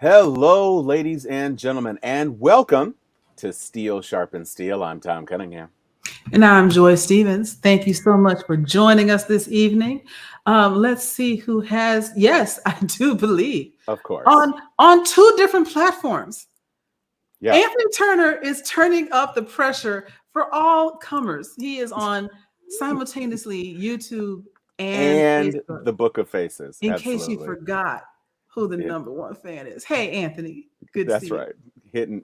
Hello, ladies and gentlemen, and welcome to Steel Sharpens Steel. I'm Tom Cunningham. And I'm Joy Stevens. Thank you so much for joining us this evening. Let's see who has, yes, I do believe, Of course. on two different platforms. Yeah. Anthony Turner is turning up the pressure for all comers. He is on simultaneously YouTube and And Facebook, the Book of Faces. in case you Absolutely. forgot who the It, number one fan is. Hey, Anthony, good to that's see you. right. Hitting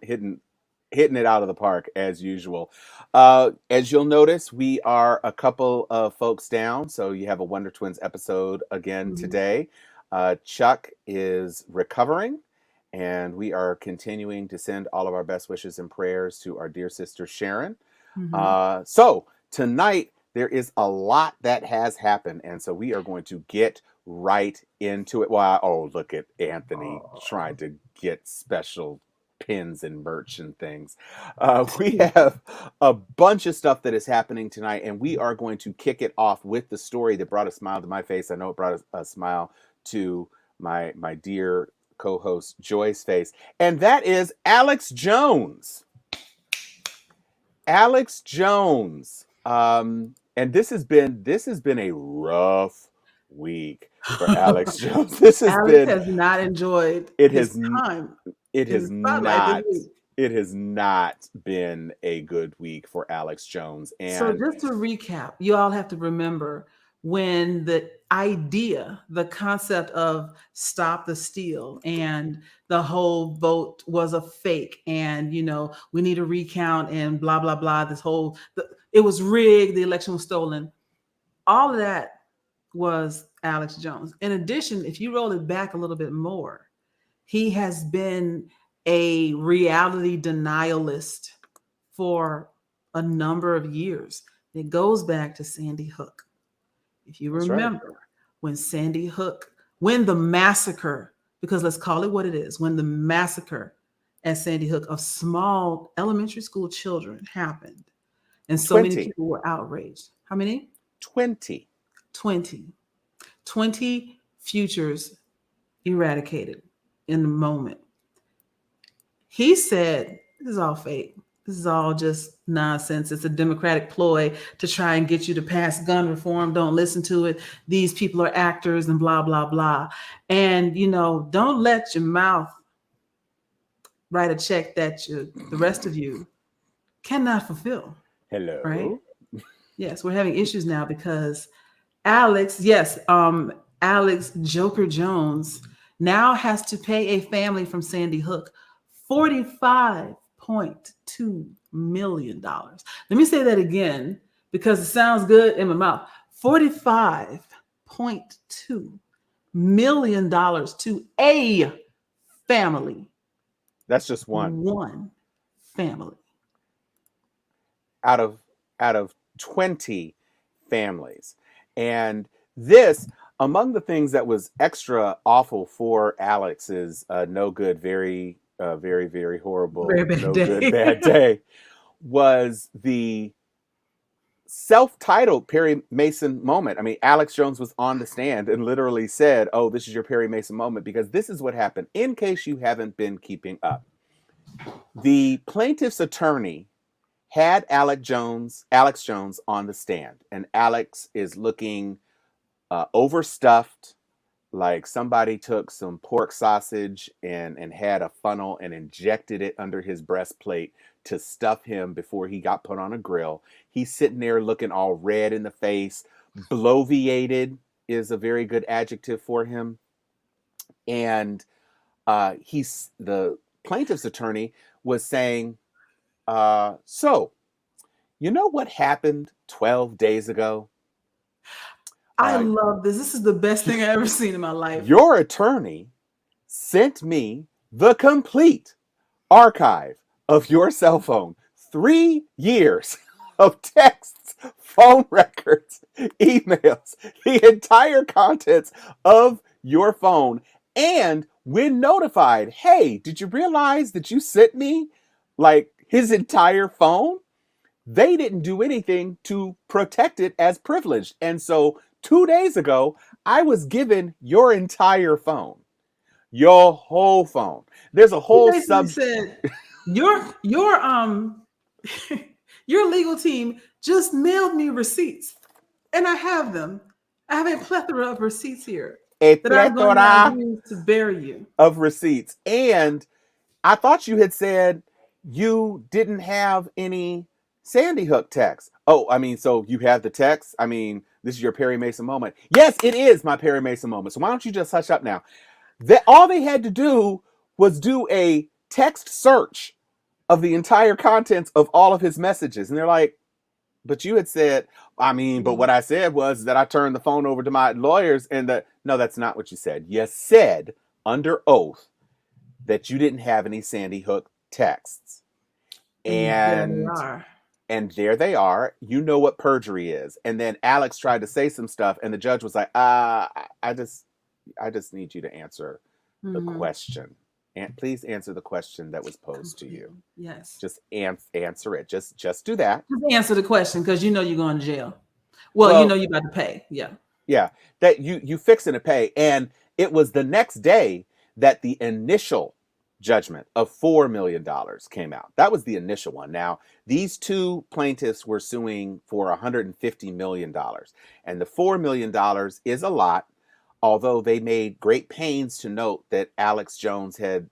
it out of the park as usual. As you'll notice, we are a couple of folks down. So you have a Wonder Twins episode again Mhm, today. Chuck is recovering, and we are continuing to send all of our best wishes and prayers to our dear sister Sharon. mhm. So tonight there is a lot that has happened, and so we are going to get right into it. Well, oh, look at Anthony trying to get special pins and merch and things. We have a bunch of stuff that is happening tonight, and we are going to kick it off with the story that brought a smile to my face. I know it brought a smile to my dear co-host Joy's face, and that is Alex Jones. Alex Jones. And this has been a rough week for Alex Jones. This has Alex been has not enjoyed it his has time it in has the spotlight this not week. it has not been a good week for Alex Jones. So And just to recap, you all have to remember when the concept of stop the steal and the whole vote was a fake and we need a recount and blah blah blah, it was rigged, the election was stolen. All of that was Alex Jones. In addition, if you roll it back a little bit more, he has been a reality denialist for a number of years. It goes back to Sandy Hook. If you that's right. remember when the massacre, because let's call it what it is, when the massacre at Sandy Hook of small elementary school children happened, and so many 20. people were outraged. How many? 20. 20. 20 futures eradicated in the moment. He said, this is all fake. This is all just nonsense. It's a Democratic ploy to try and get you to pass gun reform. Don't listen to it. These people are actors and blah, blah, blah. And, don't let your mouth write a check that the rest of you cannot fulfill, right? Hello. Yes, we're having issues now because Alex Joker Jones now has to pay a family from Sandy Hook $45.2 million. Let me say that again because it sounds good in my mouth. $45.2 million to a family. That's just one One family. out of 20 families. And this, among the things that was extra awful for Alex, is no good, very, very, very horrible, Very bad no good, day. bad day, was the self-titled Perry Mason moment. I mean, Alex Jones was on the stand and literally said, "Oh, this is your Perry Mason moment," because this is what happened. In case you haven't been keeping up, the plaintiff's attorney had Alex Jones on the stand, and Alex is looking overstuffed, like somebody took some pork sausage and had a funnel and injected it under his breastplate to stuff him before he got put on a grill. He's sitting there looking all red in the face. Bloviated is a very good adjective for him. And he's the plaintiff's attorney was saying, so, you know what happened 12 days ago? I love this. This is the best thing I've ever seen in my life. Your attorney sent me the complete archive of your cell phone. 3 years of texts, phone records, emails, the entire contents of your phone. And when notified, hey, did you realize that you sent me like his entire phone? They didn't do anything to protect it as privileged. And so 2 days ago, I was given your entire phone. Your whole phone. There's a He whole basically sub. said, your your legal team just mailed me receipts, and I have them. I have a plethora of receipts here A that I'm going to now plethora use to bury you. of receipts. And I thought you had said you didn't have any Sandy Hook text. Oh, I mean, so you have the text? I mean, this is your Perry Mason moment. Yes, it is my Perry Mason moment. So why don't you just hush up now? All they had to do was do a text search of the entire contents of all of his messages. And they're like, but you had said, I mean, but what I said was that I turned the phone over to my lawyers and that, no, that's not what you said. You said under oath that you didn't have any Sandy Hook texts. And there they And are. and there they are. You know what perjury is. And then Alex tried to say some stuff and the judge was like, I just need you to answer the Mhm. question. And please answer the question that was posed to you. Yes. Just answer it. Just do that. Just answer the question because you know you're going to jail. Well, you know you're about to pay. Yeah. Yeah. That you fixing to pay. And it was the next day that the initial judgment of $4 million came out. That was the initial one. Now, these two plaintiffs were suing for $150 million. And the $4 million is a lot, although they made great pains to note that Alex Jones had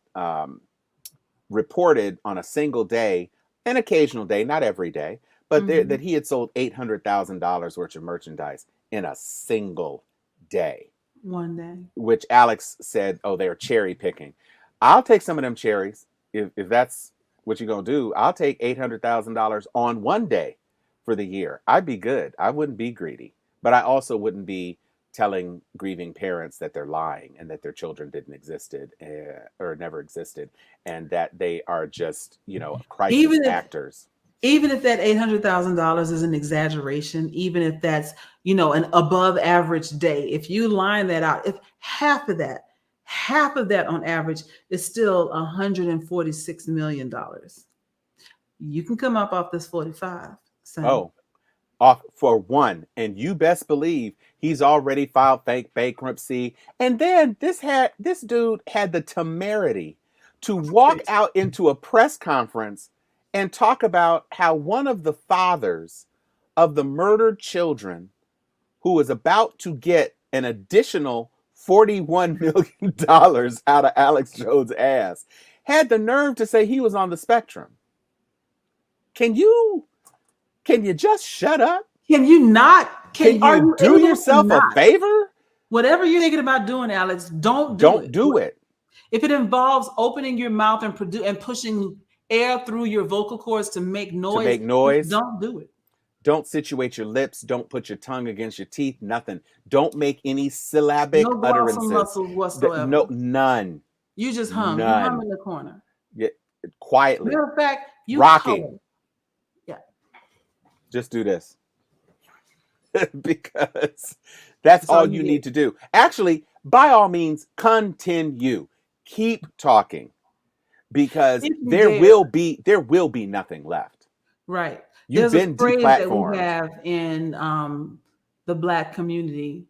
reported on a single day, an occasional day, not every day, but that he had sold $800,000 worth of merchandise in a single day. One day. Which Alex said, oh, they're cherry picking. I'll take some of them cherries. If that's what you're going to do, I'll take $800,000 on one day for the year. I'd be good. I wouldn't be greedy. But I also wouldn't be telling grieving parents that they're lying and that their children didn't existed or never existed and that they are just, crisis actors. Even if that $800,000 is an exaggeration, even if that's, an above average day, if you line that out, if half of that on average is still $146 million, you can come up off this 45. Oh, off for one. And you best believe he's already filed fake bankruptcy. And then this dude had the temerity to walk out into a press conference and talk about how one of the fathers of the murdered children, who was about to get an additional $41 million out of Alex Jones' ass, had the nerve to say he was on the spectrum. Can you just shut up? Can you not? Can you do yourself a favor? Whatever you're thinking about doing, Alex, don't do it. If it involves opening your mouth and pushing air through your vocal cords to make noise, don't do it. Don't situate your lips. Don't put your tongue against your teeth. Nothing. Don't make any syllabic utterances. No muscles whatsoever. No, none. You just hum. None. You hum in the corner. Yeah, quietly. Matter of fact, you rocking. Color. Yeah. Just do this. Because that's all you need to do. Actually, by all means, continue. Keep talking. Because there will be nothing left. Right. You've been deplatformed. That we have in the Black community,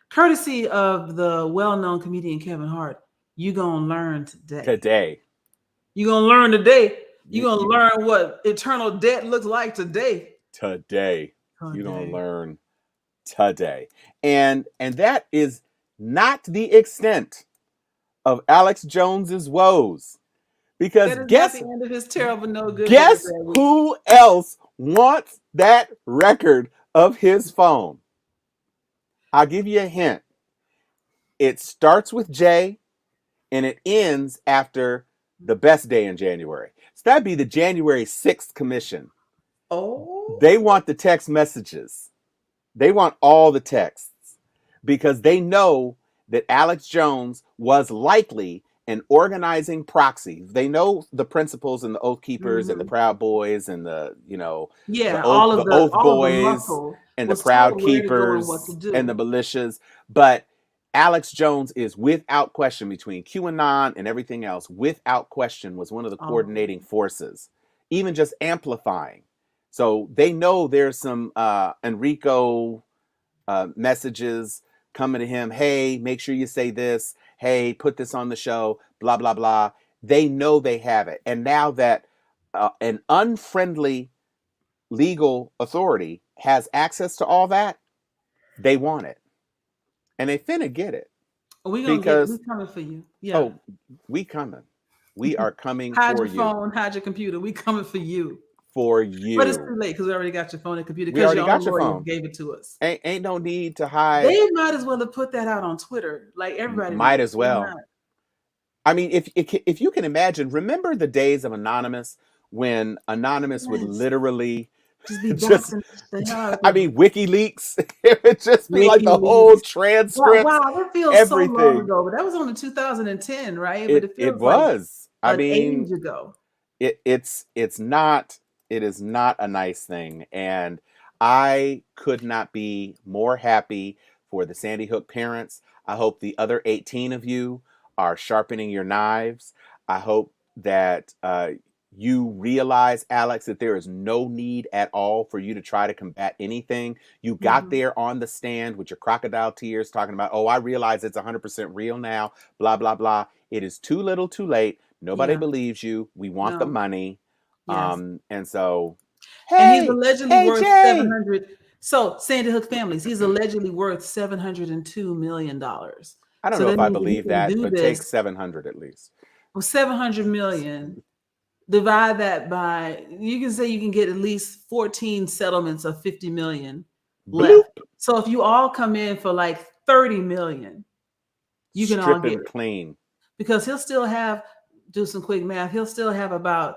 courtesy of the well-known comedian Kevin Hart. You're gonna learn today. You're gonna learn today. You're gonna learn what eternal debt looks like today. You're gonna learn today. And that is not the extent of Alex Jones's woes. Because guess the end of his terrible no good. Guess who else wants that record of his phone? I'll give you a hint. It starts with J and it ends after the best day in January. So that'd be the January 6th commission. Oh. They want the text messages. They want all the texts because they know that Alex Jones was likely an organizing proxy. They know the principals and the Oath Keepers and the Proud Boys and the Oath Boys and the Proud Keepers and the militias. But Alex Jones is without question, between QAnon and everything else, without question was one of the coordinating forces, even just amplifying. So they know there's some Enrico messages coming to him. Hey, make sure you say this. hey, put this on the show, blah, blah, blah. They know they have it. And now that an unfriendly legal authority has access to all that, they want it. And they finna get it. We gonna get it. We Because, coming for you. Yeah. oh, we coming. We are coming Hide for your you. phone, hide your computer. We coming for you. For But it's too you. late because we already got your phone and computer We because already your own got your lawyers phone. gave it to us. Ain't no need to hide. They might as well have put that out on Twitter, like everybody Might knows. as well. I mean, if you can imagine, remember the days of Anonymous when Anonymous would Yes. literally Just be just, doxing the hell out of I people. mean, WikiLeaks. It would just be like the whole WikiLeaks. transcripts, Wow, that feels so long everything. ago, but that was only 2010, right? But it It feels like was. I an mean, age ago. it's not. It is not a nice thing, and I could not be more happy for the Sandy Hook parents. I hope the other 18 of you are sharpening your knives. I hope that you realize, Alex, that there is no need at all for you to try to combat anything. You got Mhm. there on the stand with your crocodile tears talking about, oh, I realize it's 100% real now, blah, blah, blah. It is too little too late. Nobody Yeah. believes you. We want the No. money. Yes. And so, And he's hey, allegedly hey, worth Jay. 700. So Sandy Hook families, he's allegedly worth $702 million. I don't So know that if I means that he believe can that, do but take this 700 at least. with 700 million. Divide that by, you can say you can get at least 14 settlements of 50 million Bloop. left. So if you all come in for like 30 million, you can all get Stripping it. clean. Because he'll still have, do some quick math, he'll still have about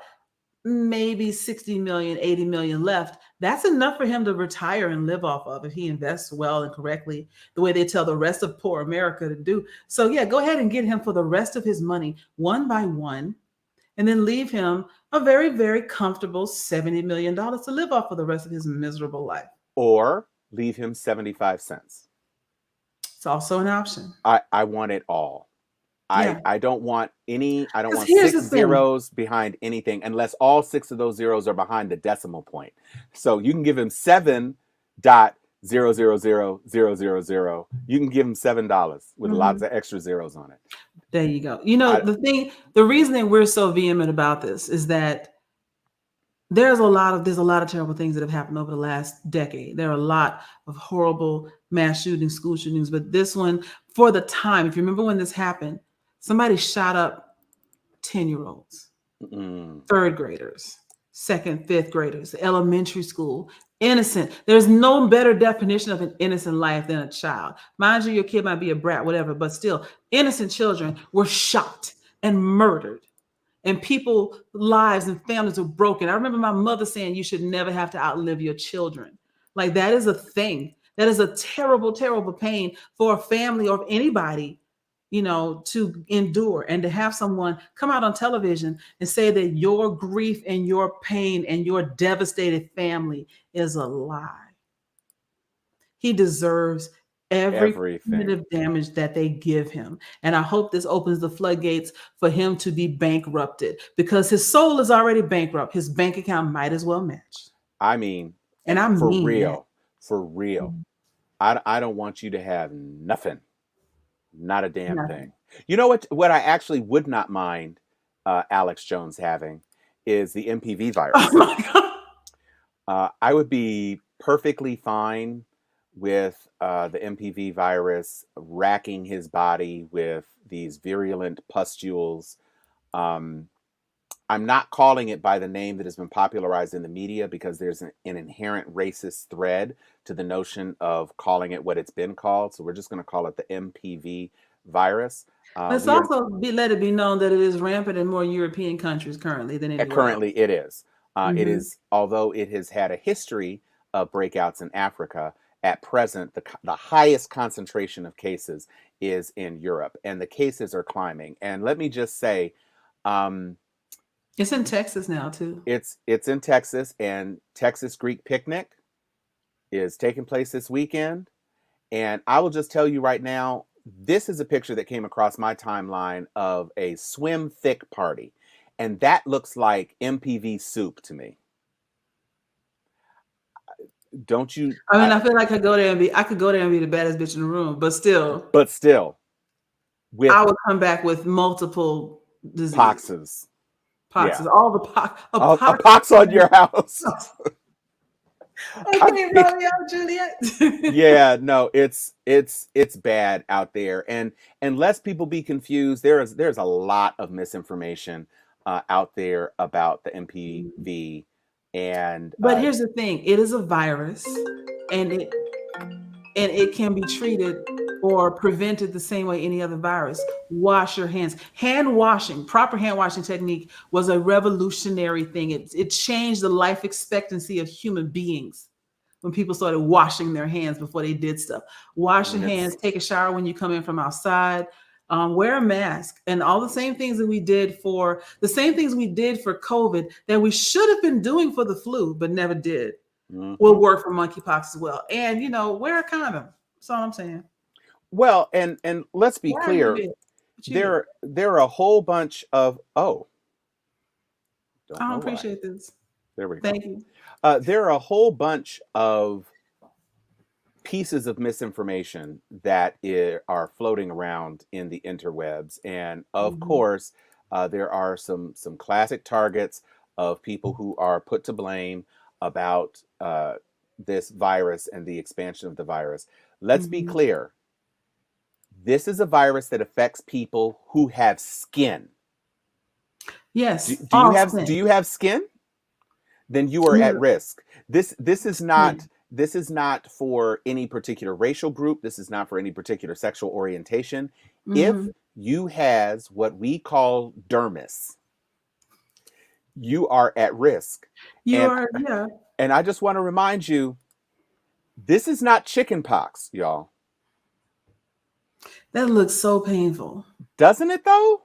maybe 60 million, 80 million left. That's enough for him to retire and live off of if he invests well and correctly, the way they tell the rest of poor America to do. So yeah, go ahead and get him for the rest of his money one by one, and then leave him a very, very comfortable $70 million to live off for the rest of his miserable life. Or leave him 75 cents. It's also an option. I want it all. Yeah. I don't want I don't Because want here's 6 the thing. zeros behind anything unless all 6 of those zeros are behind the decimal point. So you can give him 7.0000000. You can give him $7 with lots of extra zeros on it. There you go. You know, I, the reason that we're so vehement about this is that there's a lot of terrible things that have happened over the last decade. There are a lot of horrible mass shootings, school shootings, but this one, for the time, if you remember when this happened, somebody shot up 10-year-olds, third graders, second, fifth graders, elementary school, innocent. There's no better definition of an innocent life than a child. Mind you, your kid might be a brat, whatever, but still, innocent children were shot and murdered. And people's lives and families were broken. I remember my mother saying you should never have to outlive your children. Like that is a thing. That is a terrible, terrible pain for a family or anybody, to endure, and to have someone come out on television and say that your grief and your pain and your devastated family is a lie. He deserves every everything. punitive damage that they give him. And I hope this opens the floodgates for him to be bankrupted, because his soul is already bankrupt. His bank account might as well match. I mean, And I for mean that. real, for real. I don't want you to have nothing, not a damn Nothing. thing. You know what I actually would not mind Alex Jones having is the MPV virus. Oh my God. I would be perfectly fine with the MPV virus racking his body with these virulent pustules. I'm not calling it by the name that has been popularized in the media because there's an inherent racist thread to the notion of calling it what it's been called. So we're just going to call it the MPV virus. Let's also let it be known that it is rampant in more European countries currently than anywhere Currently, else. it is. It Mhm. is, although it has had a history of breakouts in Africa. At present, the highest concentration of cases is in Europe, and the cases are climbing. And let me just say, It's in Texas now too. it's in Texas, and Texas Greek Picnic is taking place this weekend. And I will just tell you right now, this is a picture that came across my timeline of a swim thick party. And that looks like MPV soup to me. Don't you? I mean, I feel like I could go there and be the baddest bitch in the room, but still. But still, with I would come back with multiple diseases, poxes. Yeah. poxes, all the pox, A pox on your house. I Okay, mean, Romeo and Juliet. yeah, no, it's bad out there, and lest people be confused, there's a lot of misinformation out there about the MPV, and But here's the thing: it is a virus, and it can be treated or prevented the same way any other virus. Wash your hands. Hand washing, proper hand washing technique was a revolutionary thing. It changed the life expectancy of human beings when people started washing their hands before they did stuff. Wash your hands, take a shower when you come in from outside, wear a mask, and all the same things that we did for COVID that we should have been doing for the flu, but never did, will work for monkeypox as well. And wear a condom. That's all I'm saying. well, and let's be Why are you clear, big? What you do? there are a whole bunch of don't I know don't why. appreciate this. There we go. Thank you. There are a whole bunch of pieces of misinformation that are floating around in the interwebs, and of course, there are some classic targets of people who are put to blame about this virus and the expansion of the virus. Let's be clear. This is a virus that affects people who have skin. Yes. Do you have skin? Then you are at risk. This is not for any particular racial group. This is not for any particular sexual orientation. If you has what we call dermis, you are at risk. And I just want to remind you, this is not chicken pox, y'all. That looks so painful. Doesn't it though?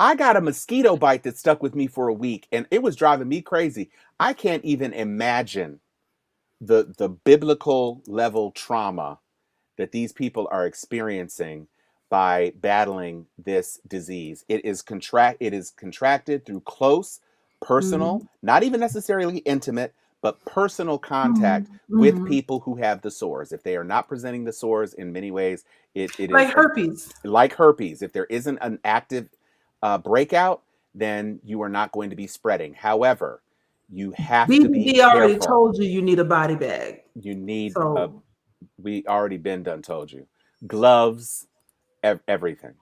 I got a mosquito bite that stuck with me for a week, and it was driving me crazy. I can't even imagine the biblical level trauma that these people are experiencing by battling this disease. It is contracted through close, personal, not even necessarily intimate, but personal contact with people who have the sores. If they are not presenting the sores, in many ways, it like is herpes. Like herpes. If there isn't an active breakout, then you are not going to be spreading. However, you have to be careful. already told you need a body bag. You need we already been done told you. Gloves, everything.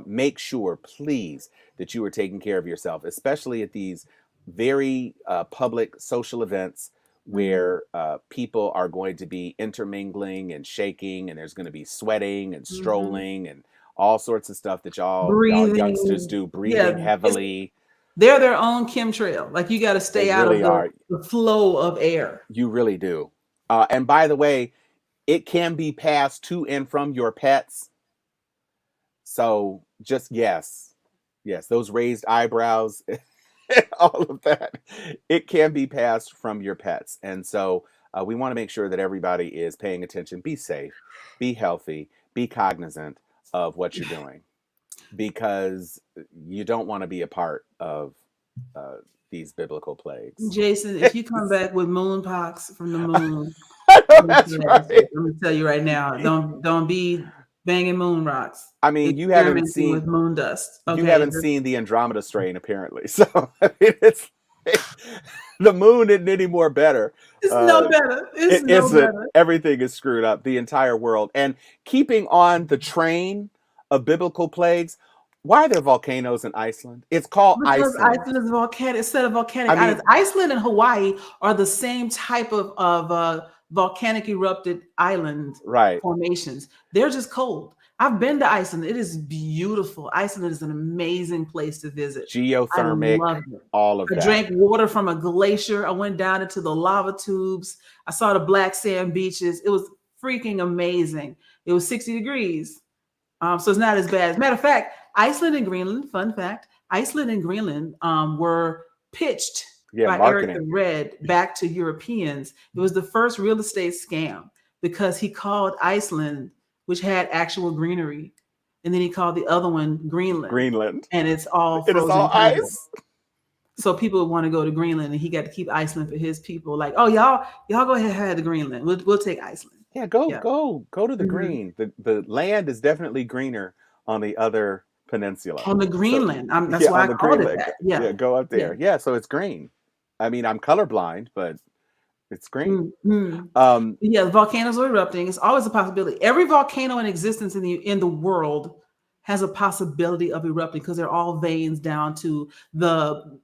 Make sure, please, that you are taking care of yourself, especially at these very public social events where people are going to be intermingling and shaking, and there's going to be sweating and strolling and all sorts of stuff that y'all youngsters do, breathing heavily. They're their own chemtrail. Like, you got to stay out of the flow of air. You really do. And by the way, it can be passed to and from your pets. So just, yes, those raised eyebrows, all of that, it can be passed from your pets. And so we want to make sure that everybody is paying attention. Be safe, be healthy, be cognizant of what you're doing, because you don't want to be a part of these biblical plagues. Jason, if you come back with moonpox from the moon, that's right. Let me tell you right now, don't be banging moon rocks. I mean, you haven't seen with moon dust. Okay? You haven't seen the Andromeda strain, apparently. So I mean, the moon isn't any more better. It's no better. It's no better. Everything is screwed up. The entire world. And keeping on the train of biblical plagues, why are there volcanoes in Iceland? It's called Iceland. Iceland is volcanic instead of volcanic islands. Iceland and Hawaii are the same type of volcanic erupted island formations. They're just cold. I've been to Iceland. It is beautiful. Iceland is an amazing place to visit. Geothermic, all of that. I drank water from a glacier. I went down into the lava tubes. I saw the black sand beaches. It was freaking amazing. It was 60 degrees. So it's not as bad. As a matter of fact, Iceland and Greenland, fun fact, Iceland and Greenland were pitched by Eric the Red back to Europeans. It was the first real estate scam because he called Iceland, which had actual greenery, and then he called the other one Greenland. And it's all frozen. It is all ice. So people would want to go to Greenland, and he got to keep Iceland for his people. Like, oh, y'all go ahead and have the Greenland. We'll take Iceland. Yeah, go to the green. The land is definitely greener on the other peninsula. On the So Greenland. That's yeah, why on I the called it Greenland. that. Yeah. Yeah, go up Yeah. there. Yeah, so it's green. I mean, I'm colorblind, but it's green. Mm-hmm. Yeah, the volcanoes are erupting. It's always a possibility. Every volcano in existence in the world has a possibility of erupting because they're all veins down to the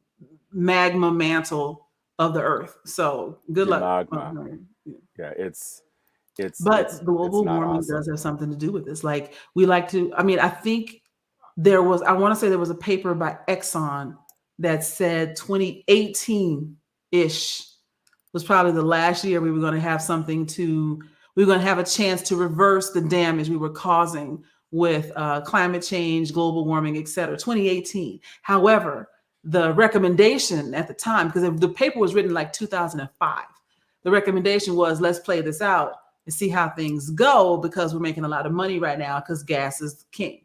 magma mantle of the earth. So good The luck. magma. Yeah, it's But global not warming awesome. does have something to do with this. Like we like to, I mean, I think I want to say there was a paper by Exxon that said 2018-ish was probably the last year we were going to have we were going to have a chance to reverse the damage we were causing with climate change, global warming, et cetera. 2018. However, the recommendation at the time, because the paper was written like 2005, the recommendation was let's play this out and see how things go because we're making a lot of money right now because gas is king.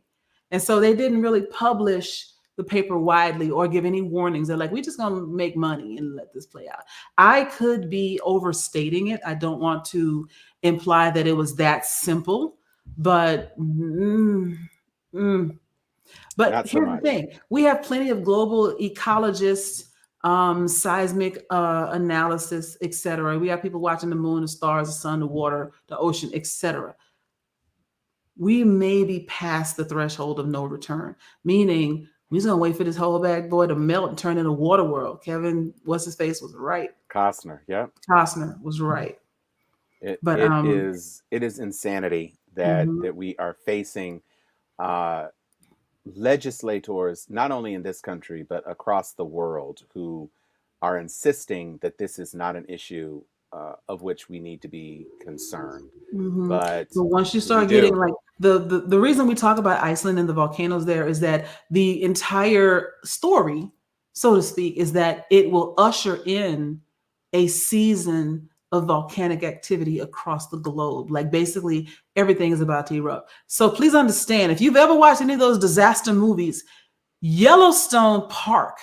And so they didn't really publish the paper widely or give any warnings. They're like, we're just going to make money and let this play out. I could be overstating it. I don't want to imply that it was that simple, but but Not so here's the much. thing. We have plenty of global ecologists, seismic analysis, etc. We have people watching the moon, the stars, the sun, the water, the ocean, etc. We may be past the threshold of no return, meaning we're just gonna wait for this whole bad boy to melt and turn into water world. Kevin, what's his face was right. Costner, yeah. Costner was right. It But it is insanity that we are facing legislators, not only in this country but across the world, who are insisting that this is not an issue of which we need to be concerned. But once you start getting like the reason we talk about Iceland and the volcanoes there is that the entire story, so to speak, is that it will usher in a season of volcanic activity across the globe. Like basically everything is about to erupt. So please understand, if you've ever watched any of those disaster movies, Yellowstone Park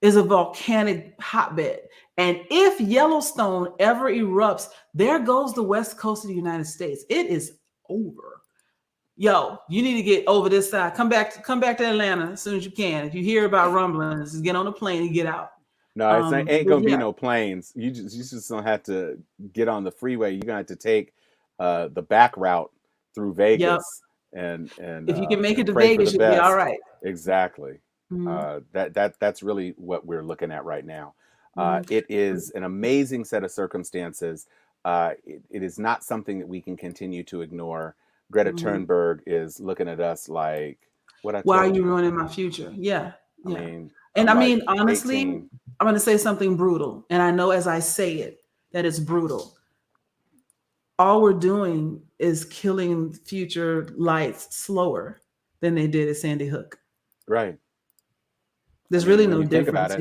is a volcanic hotbed. And if Yellowstone ever erupts, there goes the west coast of the United States. It is over. Yo, you need to get over this side. Come back to Atlanta as soon as you can. If you hear about rumblings, just get on a plane and get out. No, it ain't gonna be no planes. You just don't have to get on the freeway. You're gonna have to take the back route through Vegas and if you can make it to pray for Vegas, the you'll be all best. right. Exactly. That's really what we're looking at right now. It is an amazing set of circumstances. It is not something that we can continue to ignore. Greta Thunberg is looking at us like, "What I told Why are you ruining my future?" Yeah. I mean, and I'm I mean, like honestly, 18. I'm going to say something brutal. And I know as I say it, that it's brutal. All we're doing is killing future lights slower than they did at Sandy Hook. Right. There's really no difference.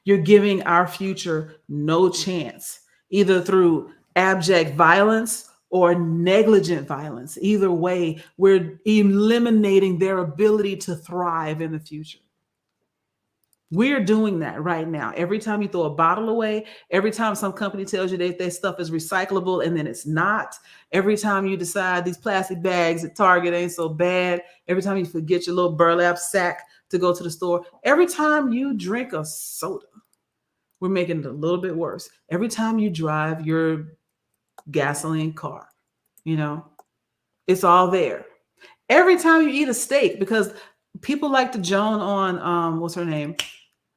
You're giving our future no chance, either through abject violence or negligent violence. Either way, we're eliminating their ability to thrive in the future. We're doing that right now. Every time you throw a bottle away, every time some company tells you that their stuff is recyclable and then it's not, every time you decide these plastic bags at Target ain't so bad, every time you forget your little burlap sack to go to the store, every time you drink a soda, we're making it a little bit worse. Every time you drive your gasoline car, it's all there. Every time you eat a steak, because people like to joan on, what's her name?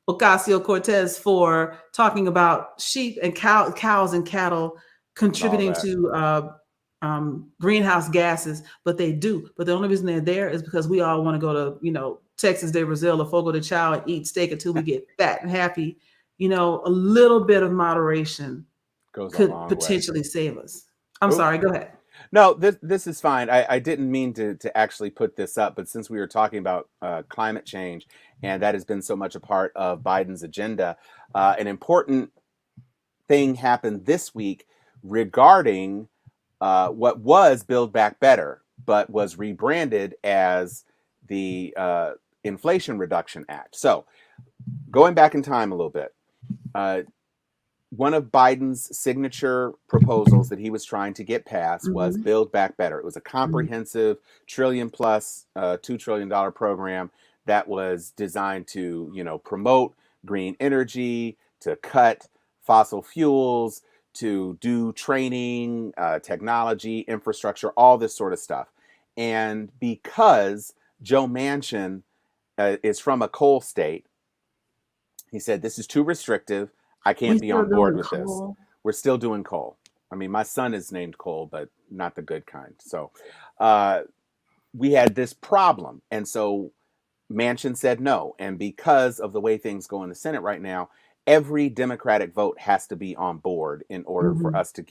Ocasio-Cortez for talking about sheep and cows and cattle contributing to greenhouse gases, but they do. But the only reason they're there is because we all want to go to, Texas de Brazil or Fogo de Chao and eat steak until we get fat and happy. A little bit of moderation could potentially save us. I'm sorry, go ahead. No, this is fine. I didn't mean to actually put this up, but since we were talking about climate change, and that has been so much a part of Biden's agenda, an important thing happened this week regarding what was Build Back Better, but was rebranded as the Inflation Reduction Act. So, going back in time a little bit, one of Biden's signature proposals that he was trying to get passed was Mhm. Build Back Better. It was a Mhm. comprehensive trillion plus $2 trillion program that was designed to, promote green energy, to cut fossil fuels, to do training, technology, infrastructure, all this sort of stuff. And because Joe Manchin is from a coal state, he said, this is too restrictive. I We can't be still on board doing with this. coal. We're still doing coal. I mean, my son is named Cole, but not the good kind. So uh, we had this problem. And so Manchin said no. And because of the way things go in the Senate right now, every Democratic vote has to be on board in order for Mhm. us to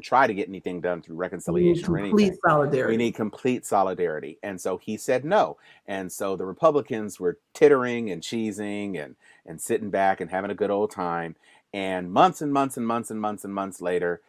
try to get anything done through We need reconciliation or complete anything. We solidarity. need complete solidarity. And so he said no. And so the Republicans were tittering and cheesing and sitting back and having a good old time. And months and months and months and months and months later,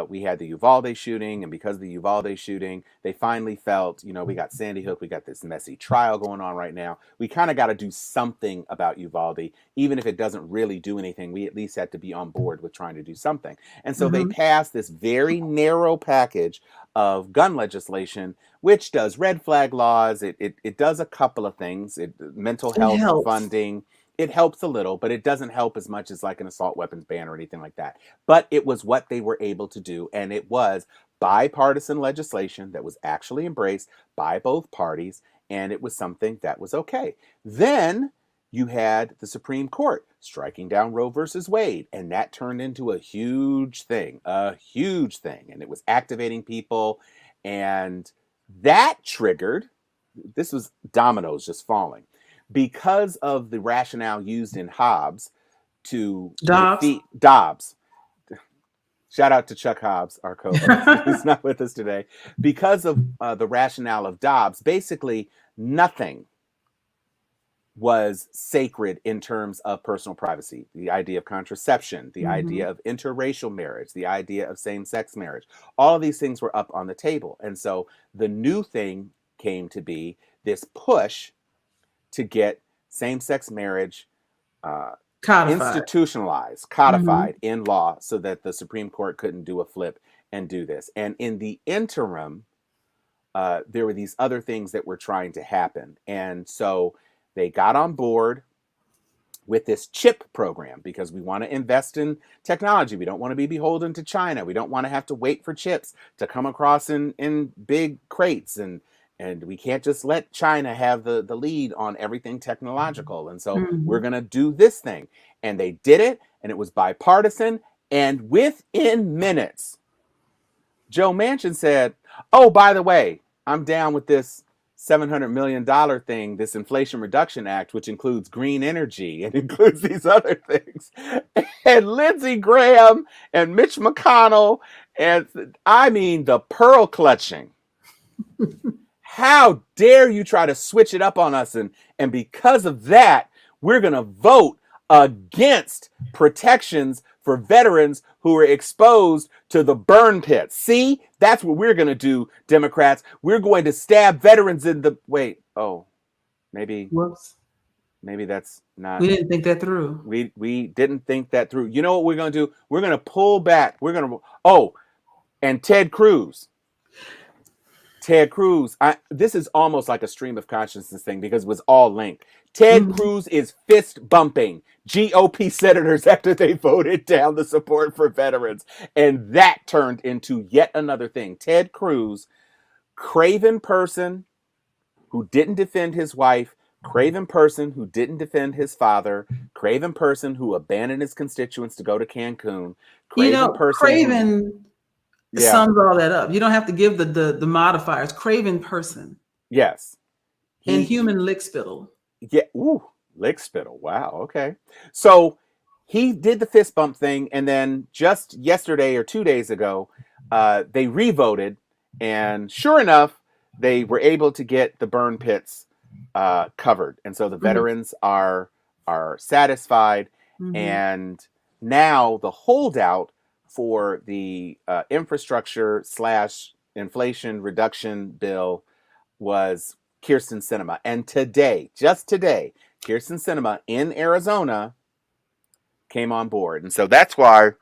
we had the Uvalde shooting, and because of the Uvalde shooting, they finally felt, we got Sandy Hook, we got this messy trial going on right now. We kind of got to do something about Uvalde, even if it doesn't really do anything. We at least had to be on board with trying to do something. And so they Mhm. passed this very narrow package of gun legislation, which does red flag laws. It does a couple of things. Mental It health helps. funding. It helps a little, but it doesn't help as much as like an assault weapons ban or anything like that. But it was what they were able to do, and it was bipartisan legislation that was actually embraced by both parties, and it was something that was okay. Then you had the Supreme Court striking down Roe versus Wade, and that turned into a huge thing, and it was activating people, and that triggered, this was dominoes just falling, because of the rationale used in Hobbes to Jobs. defeat Dobbs. Shout out to Chuck Hobbs, our co-host. He's not with us today. Because of the rationale of Dobbs, basically nothing was sacred in terms of personal privacy. The idea of contraception, the Mhm. idea of interracial marriage, the idea of same-sex marriage. All of these things were up on the table. And so the new thing came to be this push to get same-sex marriage uh, Codified. institutionalized, Mhm. codified in law so that the Supreme Court couldn't do a flip and do this. And in the interim, there were these other things that were trying to happen. And so they got on board with this chip program because we want to invest in technology. We don't want to be beholden to China. We don't want to have to wait for chips to come across in big crates, and we can't just let China have the lead on everything technological. And so we're Mhm. going to do this thing. And they did it, and it was bipartisan. And within minutes, Joe Manchin said, "Oh, by the way, I'm down with this $700 million thing, this Inflation Reduction Act, which includes green energy and includes these other things." And Lindsey Graham and Mitch McConnell, and I mean the pearl clutching. How dare you try to switch it up on us? And because of that, we're going to vote against protections for veterans who are exposed to the burn pits. See, that's what we're going to do, Democrats. We're going to stab veterans in the. Wait, oh, maybe Whoops. that's not. We didn't think that through. We didn't think that through. You know what we're going to do? We're going to pull back. We're going to. Oh, and Ted Cruz. This is almost like a stream of consciousness thing because it was all linked. Ted Mhm. Cruz is fist bumping GOP senators after they voted down the support for veterans. And that turned into yet another thing. Ted Cruz, craven person who didn't defend his wife, craven person who didn't defend his father, craven person who abandoned his constituents to go to Cancun, craven person who, Craven yeah, sums all that up. You don't have to give the modifiers. Craven person yes. and He human lick spittle. Yeah. Ooh, lick spittle. Wow. Okay. So he did the fist bump thing, and then just yesterday or 2 days ago, they revoted, and sure enough, they were able to get the burn pits covered, and so the Mhm. veterans are satisfied, Mhm. and now the holdout for the infrastructure slash inflation reduction bill was Kirsten Sinema. And today, just today, Kirsten Sinema in Arizona came on board. And so that's why.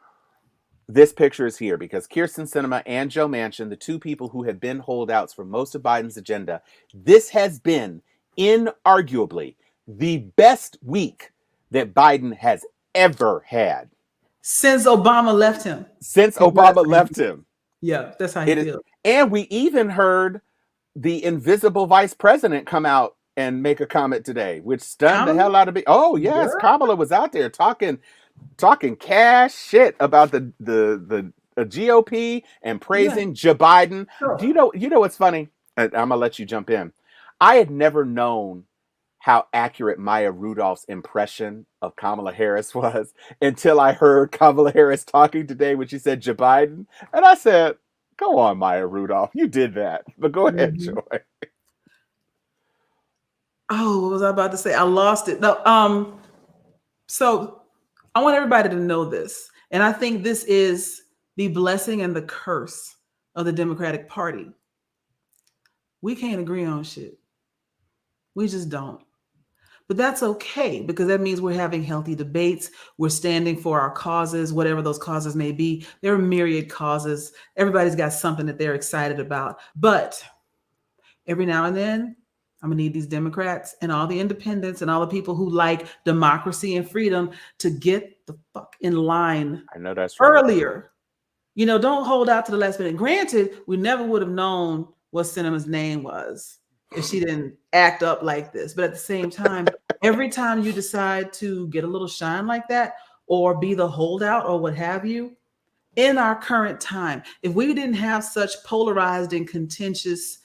This picture is here because Kirsten Sinema and Joe Manchin, the two people who have been holdouts for most of Biden's agenda, this has been inarguably the best week that Biden has ever had Since Obama left him. since Obama left him. Yeah, that's how he It is, feels. and we even heard the invisible vice president come out and make a comment today, which stunned the Kamala? hell out of me. Oh yes, Girl. Kamala was out there talking cash shit about the GOP and Yeah. praising Joe Biden. Do Sure. you know what's funny? I'm gonna let you jump in. I had never known how accurate Maya Rudolph's impression of Kamala Harris was until I heard Kamala Harris talking today when she said Joe Biden, and I said, "Go on, Maya Rudolph, you did that." But go ahead, Mhm. Joy. Oh, what was I about to say? I lost it. No, so I want everybody to know this. And I think this is the blessing and the curse of the Democratic Party. We can't agree on shit. We just don't. But that's okay because that means we're having healthy debates. We're standing for our causes, whatever those causes may be. There are myriad causes. Everybody's got something that they're excited about. But every now and then, I'm gonna need these Democrats and all the independents and all the people who like democracy and freedom to get the fuck in line I know that's right. earlier. You know, don't hold out to the last minute. Granted, we never would have known what Cinema's name was if she didn't act up like this. But at the same time, every time you decide to get a little shine like that or be the holdout or what have you, in our current time, if we didn't have such polarized and contentious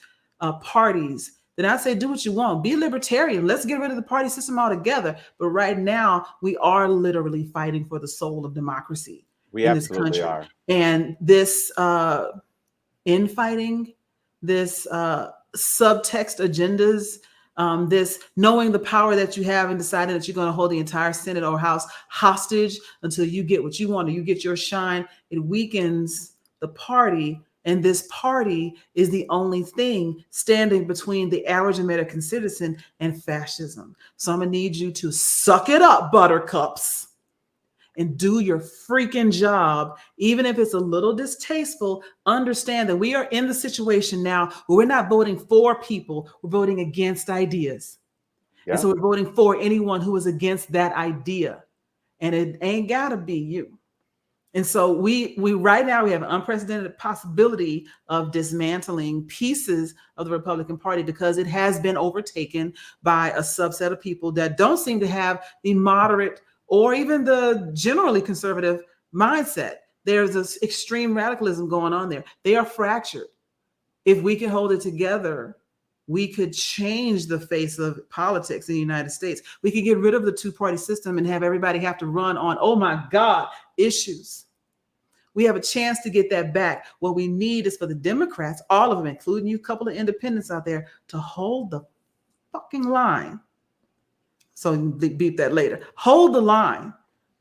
parties, then I'd say do what you want. Be libertarian. Let's get rid of the party system altogether. But right now, we are literally fighting for the soul of democracy We in this absolutely country. are. And this infighting, this subtext agendas, this knowing the power that you have and deciding that you're going to hold the entire Senate or House hostage until you get what you want or you get your shine, it weakens the party. And this party is the only thing standing between the average American citizen and fascism. So I'm going to need you to suck it up, buttercups, and do your freaking job, even if it's a little distasteful. Understand that we are in the situation now where we're not voting for people, we're voting against ideas. Yeah. And so we're voting for anyone who is against that idea. And it ain't gotta be you. And so we right now we have an unprecedented possibility of dismantling pieces of the Republican Party because it has been overtaken by a subset of people that don't seem to have the moderate or even the generally conservative mindset. There's this extreme radicalism going on there. They are fractured. If we can hold it together, we could change the face of politics in the United States. We could get rid of the two-party system and have everybody have to run on, oh my God, issues. We have a chance to get that back. What we need is for the Democrats, all of them, including you, a couple of independents out there, to hold the fucking line. So beep that later. Hold the line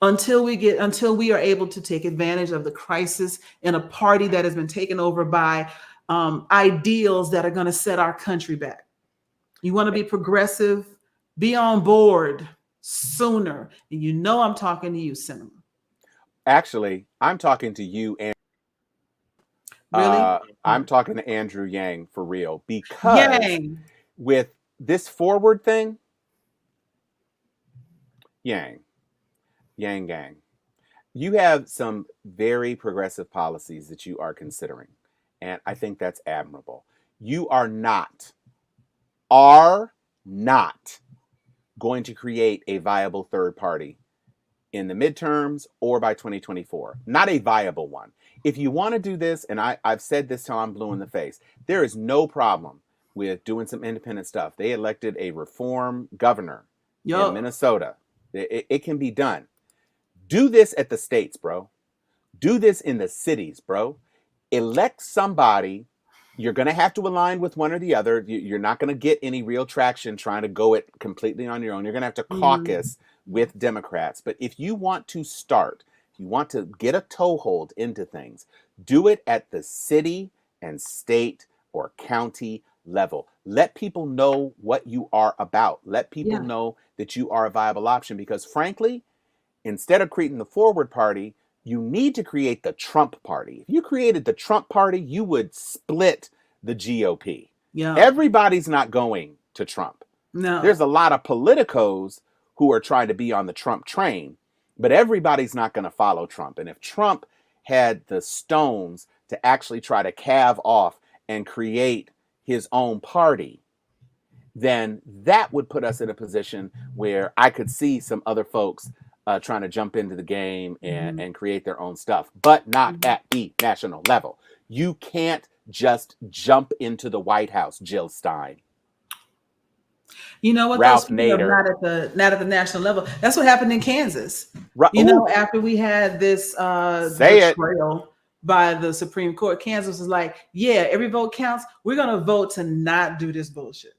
until we are able to take advantage of the crisis in a party that has been taken over by ideals that are going to set our country back. You want to be progressive, be on board sooner. And you know I'm talking to you, Cinema. Actually, I'm talking to you and Really? I'm talking to Andrew Yang for real because Yang. with this forward thing, Yang Gang, you have some very progressive policies that you are considering, and I think that's admirable. You are not going to create a viable third party in the midterms or by 2024. Not a viable one. If you want to do this, and I've said this till I'm blue in the face, there is no problem with doing some independent stuff. They elected a reform governor in Minnesota. It can be done. Do this at the states, bro. Do this in the cities, bro. Elect somebody. You're going to have to align with one or the other. You're not going to get any real traction trying to go it completely on your own. You're going to have to caucus with Democrats. But if you want to start, if you want to get a toehold into things, do it at the city and state or county level. Let people know what you are about. Let people know that you are a viable option because frankly, instead of creating the forward party, You need to create the Trump party. If you created the Trump party, you would split the GOP. Yeah. Everybody's not going to Trump. No. There's a lot of politicos who are trying to be on the Trump train, but everybody's not going to follow Trump. And if Trump had the stones to actually try to calve off and create his own party, then that would put us in a position where I could see some other folks trying to jump into the game and create their own stuff, but not at the national level. You can't just jump into the White House, Jill Stein. You know what? Ralph those people Nader. not at the national level. That's what happened in Kansas. You Ooh. know, after we had this betrayal by the Supreme Court, Kansas was like, yeah, every vote counts. We're going to vote to not do this bullshit.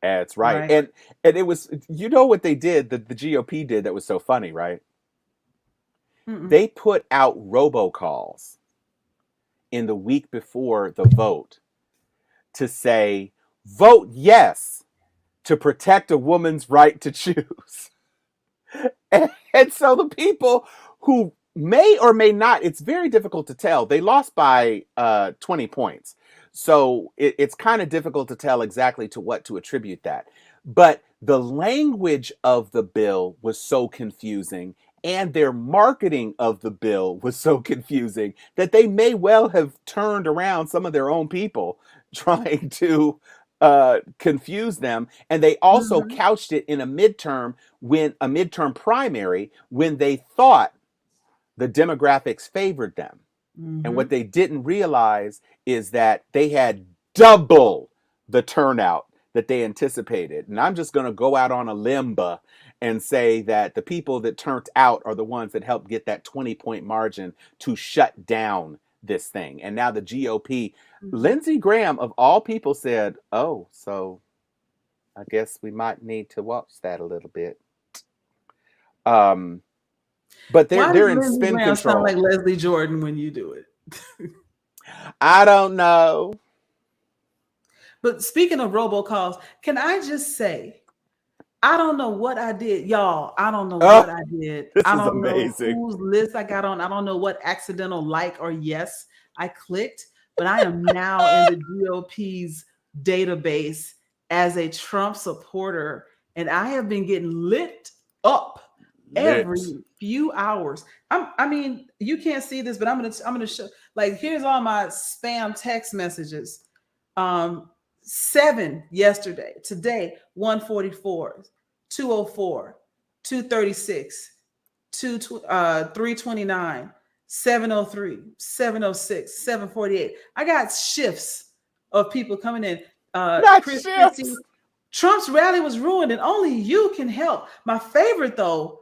That's right. And it was, you know what they did, the GOP did that was so funny, right? They put out robocalls in the week before the vote to say, vote yes to protect a woman's right to choose. And so the people who may or may not, it's very difficult to tell. They lost by 20 points. So it's kind of difficult to tell exactly to what to attribute that. But the language of the bill was so confusing, and their marketing of the bill was so confusing that they may well have turned around some of their own people trying to confuse them. And they also couched it in a midterm primary when they thought the demographics favored them. And what they didn't realize is that they had double the turnout that they anticipated. And I'm just going to go out on a limb and say that the people that turned out are the ones that helped get that 20-point margin to shut down this thing. And now the GOP, Lindsey Graham of all people said, oh, so I guess we might need to watch that a little bit. But they're in spin control. Sound like Leslie Jordan when you do it. I don't know. But speaking of robocalls, can I just say, I don't know what I did, y'all. I don't know what I did. This I is don't amazing. know whose list I got on. I don't know what accidental like or yes I clicked, but I am now in the GOP's database as a Trump supporter, and I have been getting lit up every few hours. I mean, you can't see this, but I'm gonna show. Like, here's all my spam text messages. 7 yesterday, today 144, 204, 236, 329, 703, 706, 748. I got shifts of people coming in. Christie, Trump's rally was ruined, and only you can help. My favorite though,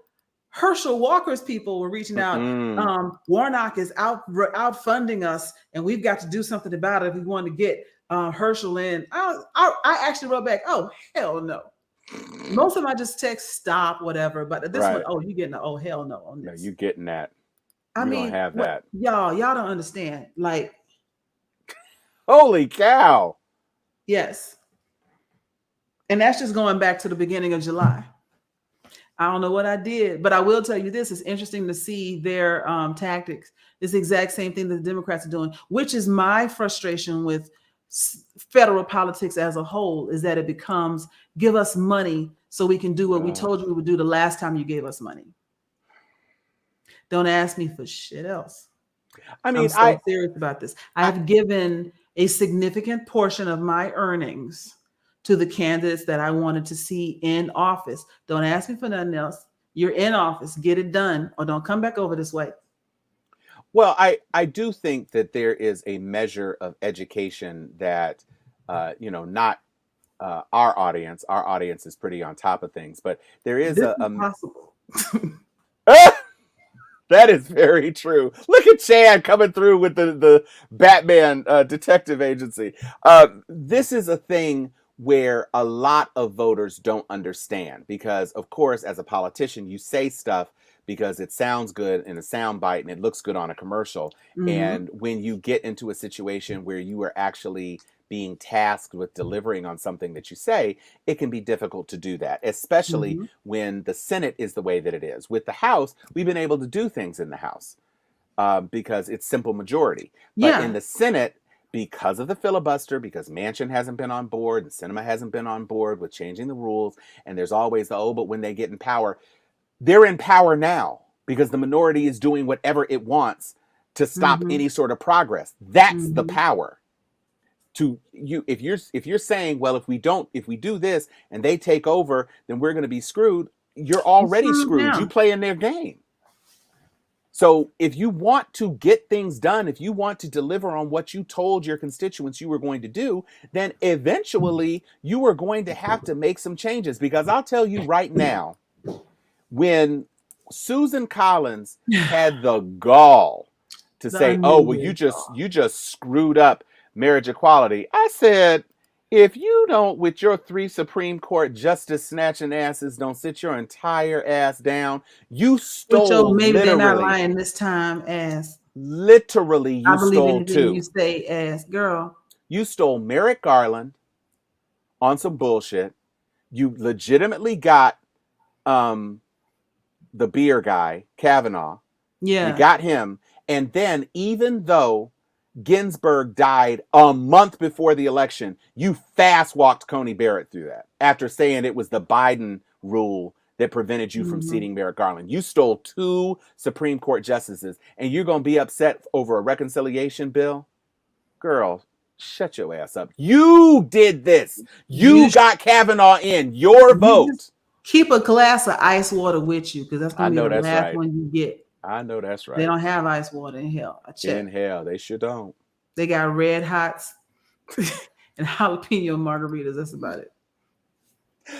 Herschel Walker's people were reaching out. Warnock is out funding us, and we've got to do something about it if we want to get Herschel in. I actually wrote back, oh, hell no. Most of them I just text stop, whatever. But this one, oh, you getting an oh, hell no on this. No, you getting that. I mean, don't have that. Y'all don't understand. Like, holy cow. Yes. And that's just going back to the beginning of July. I don't know what I did, but I will tell you this. It's interesting to see their tactics. It's the exact same thing that the Democrats are doing, which is my frustration with federal politics as a whole, is that it becomes, give us money so we can do what we told you we would do the last time you gave us money. Don't ask me for shit else. I mean, I'm so serious about this. I've given a significant portion of my earnings to the candidates that I wanted to see in office. Don't ask me for nothing else. You're in office, get it done, or don't come back over this way. Well, I do think that there is a measure of education that, not our audience. Our audience is pretty on top of things, but there is possible. That is very true. Look at Chad coming through with the Batman detective agency. This is a thing where a lot of voters don't understand, because, of course, as a politician, you say stuff because it sounds good in a soundbite and it looks good on a commercial. And when you get into a situation where you are actually being tasked with delivering on something that you say, it can be difficult to do that, especially when the Senate is the way that it is. With the House, we've been able to do things in the House. because it's simple majority. But in Yeah. the Senate, because of the filibuster, because Manchin hasn't been on board and Sinema hasn't been on board with changing the rules, and there's always the, oh, but when they get in power, they're in power now because the minority is doing whatever it wants to stop Mm-hmm. any sort of progress. That's the Mm-hmm. power. To you, if you're saying, well, if we do this and they take over, then we're going to be screwed. You're already screwed. You Now. play in their game. So if you want to get things done, if you want to deliver on what you told your constituents you were going to do, then eventually you are going to have to make some changes. Because I'll tell you right now, when Susan Collins had the gall to say, "Oh, well, you just screwed up marriage equality," I said, if you don't, with your 3 Supreme Court justice snatching asses, don't sit your entire ass down, you stole Maybe they're not literally. lying this time, ass. Literally, you I believe stole anything you 2. say, ass girl. You stole Merrick Garland on some bullshit. You legitimately got the beer guy, Kavanaugh. Yeah. You got him. And then, even though Ginsburg died a month before the election, you fast walked Coney Barrett through that after saying it was the Biden rule that prevented you from seating Merrick Garland. You stole 2 Supreme Court justices, and you're going to be upset over a reconciliation bill? Girl, shut your ass up. You did this. You got Kavanaugh in. Your vote. Keep a glass of ice water with you, because that's going to be the last right. one you get. I know that's right. They don't have ice water in hell. I checked. In hell, they sure don't. They got red hots and jalapeno margaritas. That's about it.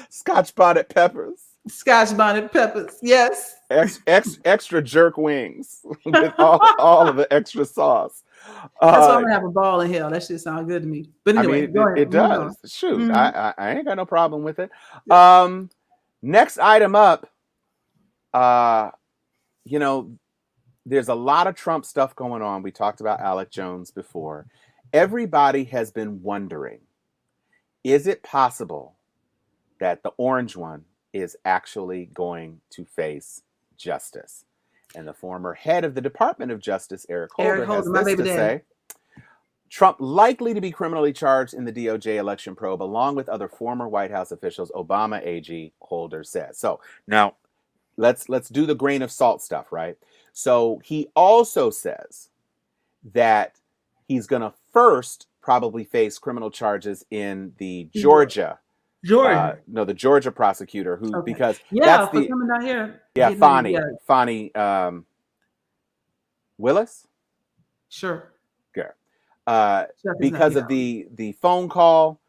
Scotch bonnet peppers. Scotch bonnet peppers. Yes. Extra jerk wings with all of the extra sauce. That's why I'm gonna have a ball in hell. That shit sounds good to me. But anyway, I mean, it does. Shoot, I ain't got no problem with it. Next item up. You know, there's a lot of Trump stuff going on. We talked about Alex Jones before. Everybody has been wondering, is it possible that the orange one is actually going to face justice? And the former head of the Department of Justice, Eric Holder, has this to say. Trump likely to be criminally charged in the DOJ election probe, along with other former White House officials, Obama AG Holder says. So now let's do the grain of salt stuff, right? So he also says that he's going to first probably face criminal charges in the Georgia prosecutor who, because that's the coming down here. Fani Willis. Sure. Because of the phone call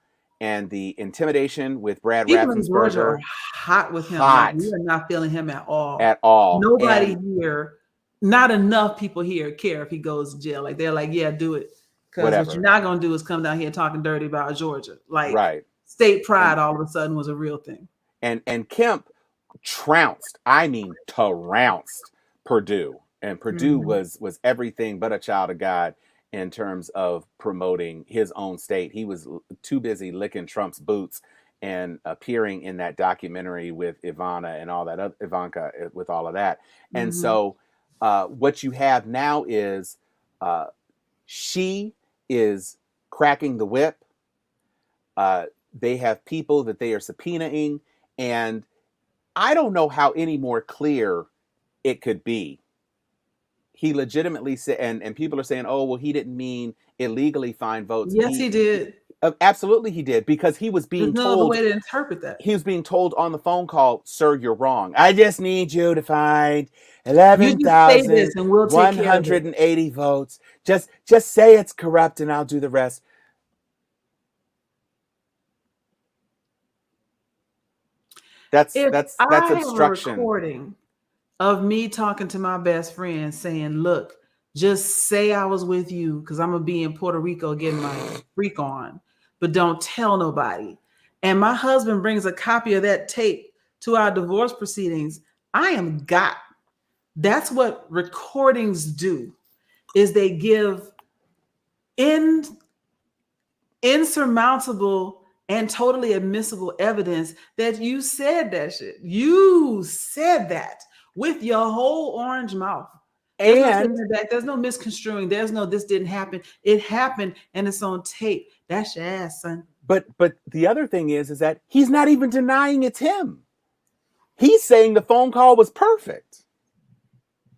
and the intimidation with Brad Raffensperger. Are hot with him. Like, we are not feeling him at all. At all. Nobody here, not enough people here care if he goes to jail. Like, they're like, yeah, do it. Because what you're not going to do is come down here talking dirty about Georgia. Like, state pride all of a sudden was a real thing. And Kemp trounced Perdue. And Perdue was everything but a child of God in terms of promoting his own state. He was too busy licking Trump's boots and appearing in that documentary with Ivana and all that, Ivanka, with all of that. And so what you have now is she is cracking the whip. They have people that they are subpoenaing. And I don't know how any more clear it could be. He legitimately said, and people are saying, oh, well, he didn't mean illegally find votes. Yes, he did. Absolutely, he did, because he was being told. No other way to interpret that. He was being told on the phone call, sir, you're wrong. I just need you to find 11,180 votes. Just say it's corrupt and I'll do the rest. That's obstruction. A recording of me talking to my best friend saying, look, just say I was with you because I'm going to be in Puerto Rico getting my freak on, but don't tell nobody. And my husband brings a copy of that tape to our divorce proceedings. I am got. That's what recordings do, is they give insurmountable and totally admissible evidence that you said that shit. You said that with your whole orange mouth. There's no taking And it back. There's no misconstruing. There's no this didn't happen. It happened and it's on tape. That's your ass, son. but the other thing is that he's not even denying it's him. He's saying the phone call was perfect.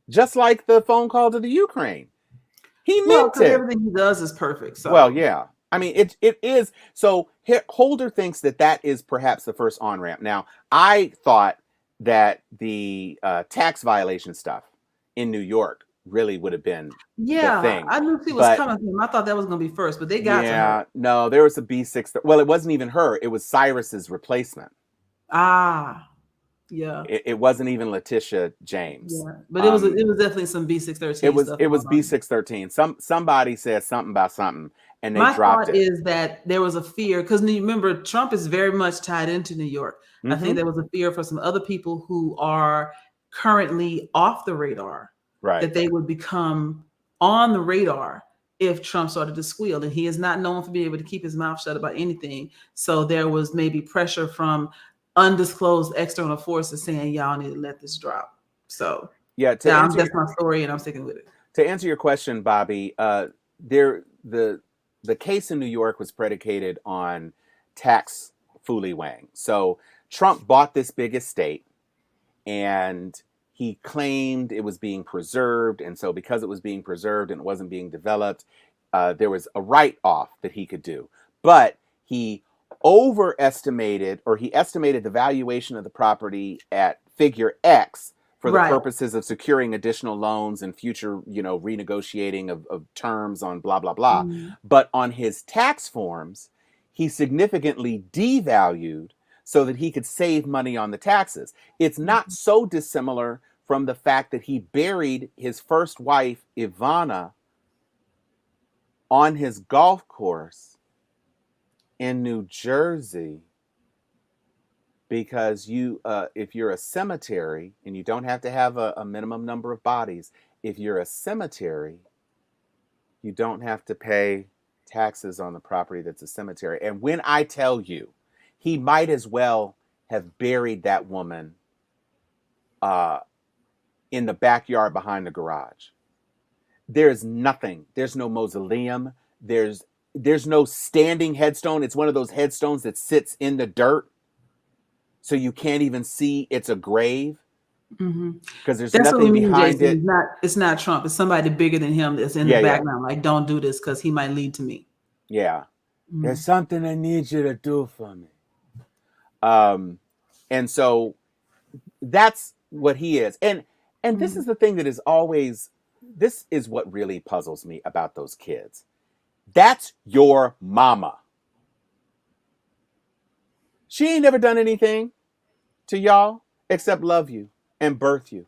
Just like the phone call to the Ukraine. He Well, meant because it. everything he does is perfect. So Well, yeah. I mean, it is. So Holder thinks that is perhaps the first on ramp. Now, I thought that the tax violation stuff in New York really would have been the yeah, thing. I knew she was But coming from him. I thought that was gonna be first, but they got to her. yeah, no, there was a B6. Well, it wasn't even her. It was Cyrus's replacement. Ah, yeah. It wasn't even Letitia James. Yeah, but it was definitely some B613 stuff. It was going on. B613. Somebody said something about something, and they My dropped thought it. is that there was a fear because remember Trump is very much tied into New York. I think there was a fear for some other people who are currently off the radar Right. that they would become on the radar if Trump started to squeal. And he is not known for being able to keep his mouth shut about anything. So there was maybe pressure from undisclosed external forces saying y'all need to let this drop. So yeah, that's my story, and I'm sticking with it. To answer your question, Bobby, the case in New York was predicated on tax foolywang. So Trump bought this big estate, and he claimed it was being preserved, and so because it was being preserved and it wasn't being developed, there was a write-off that he could do. But he overestimated, or he estimated the valuation of the property at figure X for the purposes of securing additional loans and future, renegotiating of terms on blah, blah, blah. But on his tax forms, he significantly devalued so that he could save money on the taxes. It's not so dissimilar from the fact that he buried his first wife, Ivana, on his golf course in New Jersey, because if you're a cemetery, and you don't have to have a minimum number of bodies, if you're a cemetery, you don't have to pay taxes on the property that's a cemetery. And when I tell you, he might as well have buried that woman in the backyard behind the garage. There's nothing. There's no mausoleum. There's no standing headstone. It's one of those headstones that sits in the dirt, so you can't even see it's a grave, because there's nothing behind it. It's not Trump. It's somebody bigger than him that's in the background. Like, don't do this because he might lead to me. Yeah. There's something I need you to do for me. And so that's what he is. And this is the thing that is always, this is what really puzzles me about those kids. That's your mama. She ain't never done anything to y'all except love you and birth you.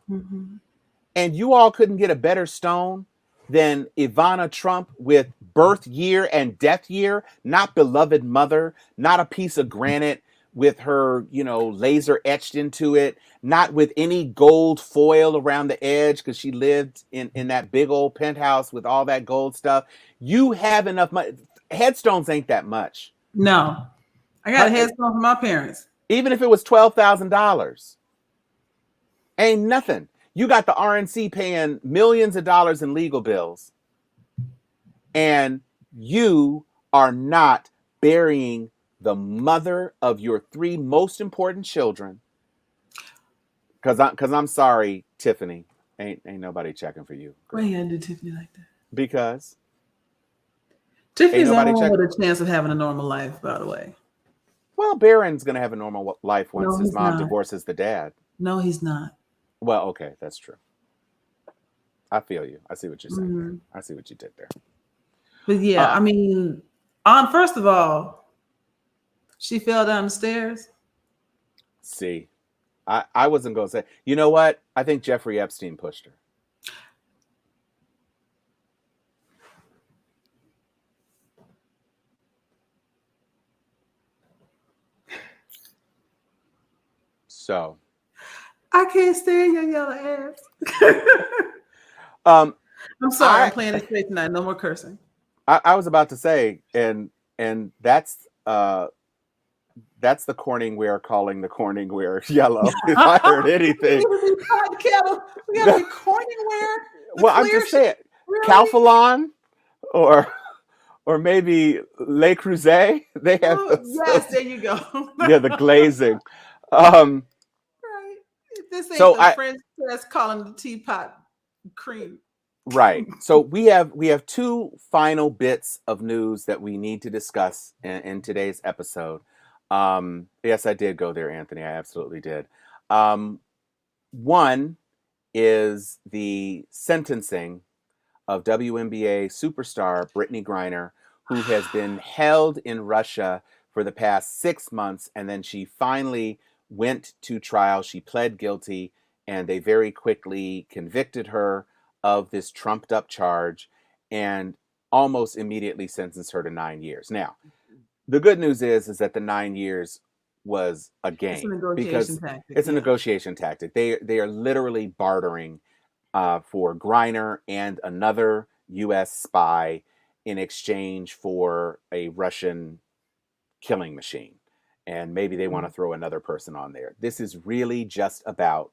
And you all couldn't get a better stone than Ivana Trump with birth year and death year, not beloved mother, not a piece of granite with her, laser etched into it, not with any gold foil around the edge because she lived in that big old penthouse with all that gold stuff. You have enough money. Headstones ain't that much. No. I got a headstone from my parents. Even if it was $12,000, ain't nothing. You got the RNC paying millions of dollars in legal bills, and you are not burying the mother of your three most important children. Because I'm sorry, Tiffany, ain't nobody checking for you. Why you gotta do Tiffany like that? Because Tiffany's the only one with a chance of having a normal life, by the way. Well, Barron's gonna have a normal life once his mom divorces the dad. No, he's not. Well, okay, that's true. I feel you. I see what you're saying there. I see what you did there. But yeah, I mean, first of all, she fell down the stairs. See, I wasn't going to say, you know what? I think Jeffrey Epstein pushed her. So. I can't stand your yellow ass. I'm sorry, I'm playing it straight tonight. No more cursing. I was about to say, and that's the Corningware calling the Corningware yellow. If I heard anything, we gotta be Corningware. The Well, I'm clear just shit? saying, Really? Calphalon or maybe Le Creuset. They have Oh, yes, there you go. yeah, the glazing. Um, Right. This ain't so the I French press calling the teapot cream. right. So we have two final bits of news that we need to discuss in today's episode. Yes, I did go there, Anthony. I absolutely did. Um, One is the sentencing of WNBA superstar Brittany Griner, who has been held in Russia for the past 6 months, and then she finally went to trial. She pled guilty, and they very quickly convicted her of this trumped up charge and almost immediately sentenced her to 9 years. Now, the good news is that the 9 years was a It's a game negotiation because tactic. it's a Yeah. negotiation tactic. They are literally bartering for Griner and another U.S. spy in exchange for a Russian killing machine. And maybe they want to throw another person on there. This is really just about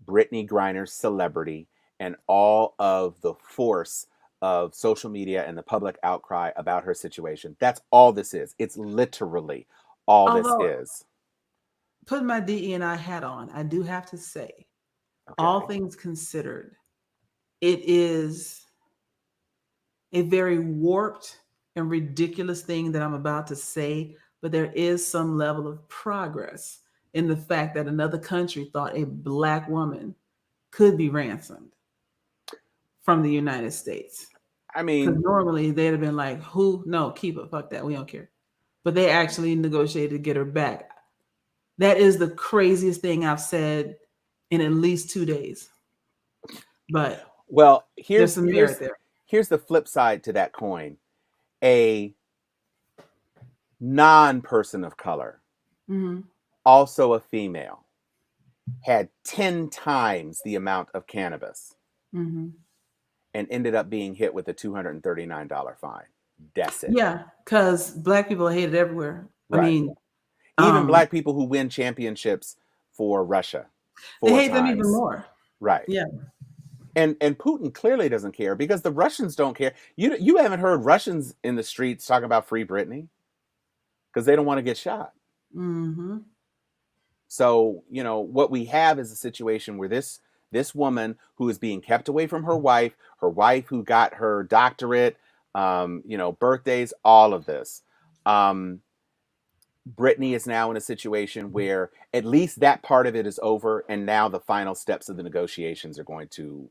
Brittany Griner's celebrity and all of the force of social media and the public outcry about her situation. That's all this is. It's literally all this Although, is. putting my DE&I hat on, I do have to say, all Okay. things considered, it is a very warped and ridiculous thing that I'm about to say, but there is some level of progress in the fact that another country thought a Black woman could be ransomed from the United States. I Because mean, normally they'd have been like, who? No, keep it. Fuck that. We don't care. But they actually negotiated to get her back. That is the craziest thing I've said in at least 2 days. But well, there's here's some merit here's there. here's the flip side to that coin. A non-person of color, Mm-hmm. also a female, had 10 times the amount of cannabis Mm-hmm. and ended up being hit with a $239 fine. That's it. Yeah, because Black people are hated everywhere. I Right. mean, Even um, black people who win championships for Russia they 4 hate them even times. more. Right. Yeah. And Putin clearly doesn't care because the Russians don't care. You haven't heard Russians in the streets talking about free Britney because they don't want to get shot. Mm-hmm. So, what we have is a situation where this woman who is being kept away from her wife who got her doctorate, birthdays, all of this. Brittany is now in a situation where at least that part of it is over, and now the final steps of the negotiations are going to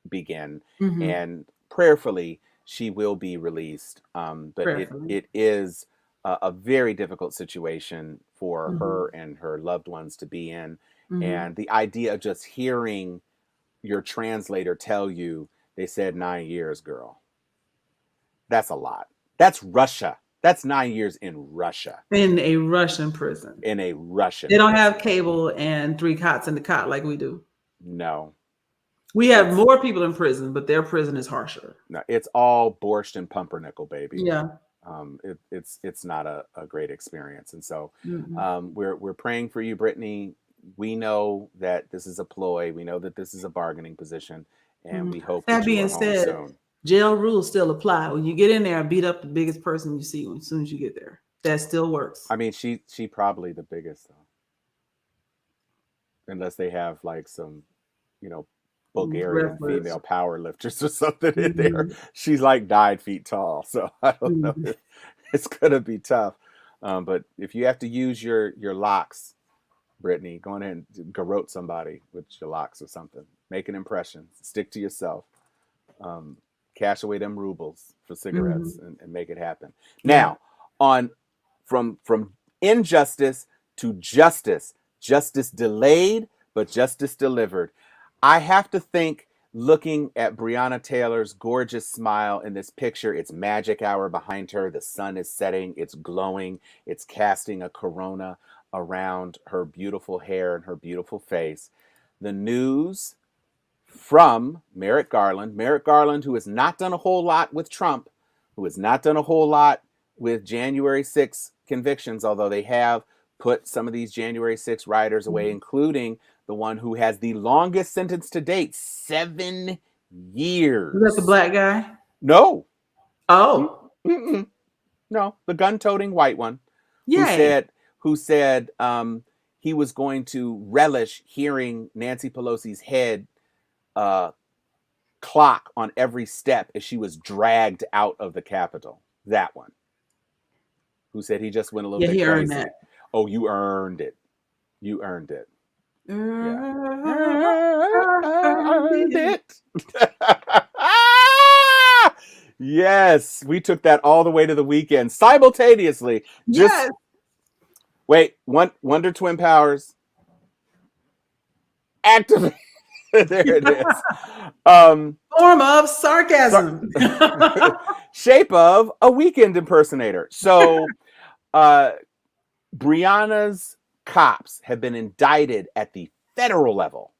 begin. Mm-hmm. And prayerfully, she will be released. But it Prayerfully. it is a very difficult situation for Mm-hmm. her and her loved ones to be in. Mm-hmm. And the idea of just hearing your translator tell you they said 9 years, girl, that's a lot. That's Russia. That's 9 years in Russia. In a Russian prison. In a Russian They don't have prison. cable and 3 cots in the cot like we do. No. We have It's more people in prison, but their prison is harsher. no, it's all borscht and pumpernickel, baby. Yeah. It's not a great experience, and so Mm-hmm. we're praying for you, Brittany. We know that this is a ploy. We know that this is a bargaining position, and Mm-hmm. we hope That that you are being home said, soon. jail rules still apply. When you get in there, beat up the biggest person you see as soon as you get there. That still works. I mean, she probably the biggest though, unless they have like some, you know, Bulgarian Wrestlers. female power lifters or something in there. Mm-hmm. She's like 9 feet tall, so I don't know. Mm-hmm. It's gonna be tough. But if you have to use your locks, Brittany, go ahead and garrote somebody with your locks or something. Make an impression. Stick to yourself. Um, Cash away them rubles for cigarettes Mm-hmm. and make it happen. Yeah. Now, on from injustice to justice, justice delayed, but justice delivered. I have to think, looking at Breonna Taylor's gorgeous smile in this picture, it's magic hour behind her. The sun is setting, it's glowing, it's casting a corona around her beautiful hair and her beautiful face. The news from Merrick Garland, who has not done a whole lot with Trump, who has not done a whole lot with January 6 convictions, although they have put some of these January 6 rioters away, Mm-hmm. including the one who has the longest sentence to date, 7 Was that the years. black guy? No. Oh, Mm-mm. No, the gun-toting white one who yay. said who said he was going to relish hearing Nancy Pelosi's head uh, clock on every step as she was dragged out of the Capitol. That one who said he just went a little Yeah, bit he earned crazy. that. Oh, you earned it. You earned it. Yeah. Earned it. Yes, we took that all the way to the weekend simultaneously. Just Yes. wait, Wonder Twin Powers activate. There it is. Form of sarcasm. Shape of a weekend impersonator. So, Brianna's cops have been indicted at the federal level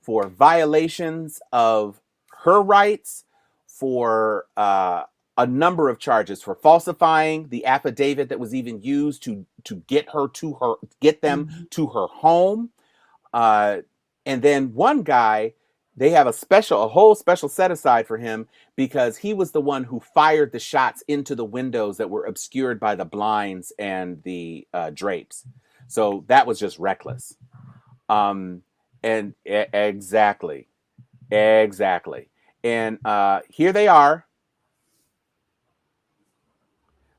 for violations of her rights, for a number of charges, for falsifying the affidavit that was even used to get them to her home. And then one guy, they have a whole special set aside for him because he was the one who fired the shots into the windows that were obscured by the blinds and the drapes. So that was just reckless. Exactly. And here they are.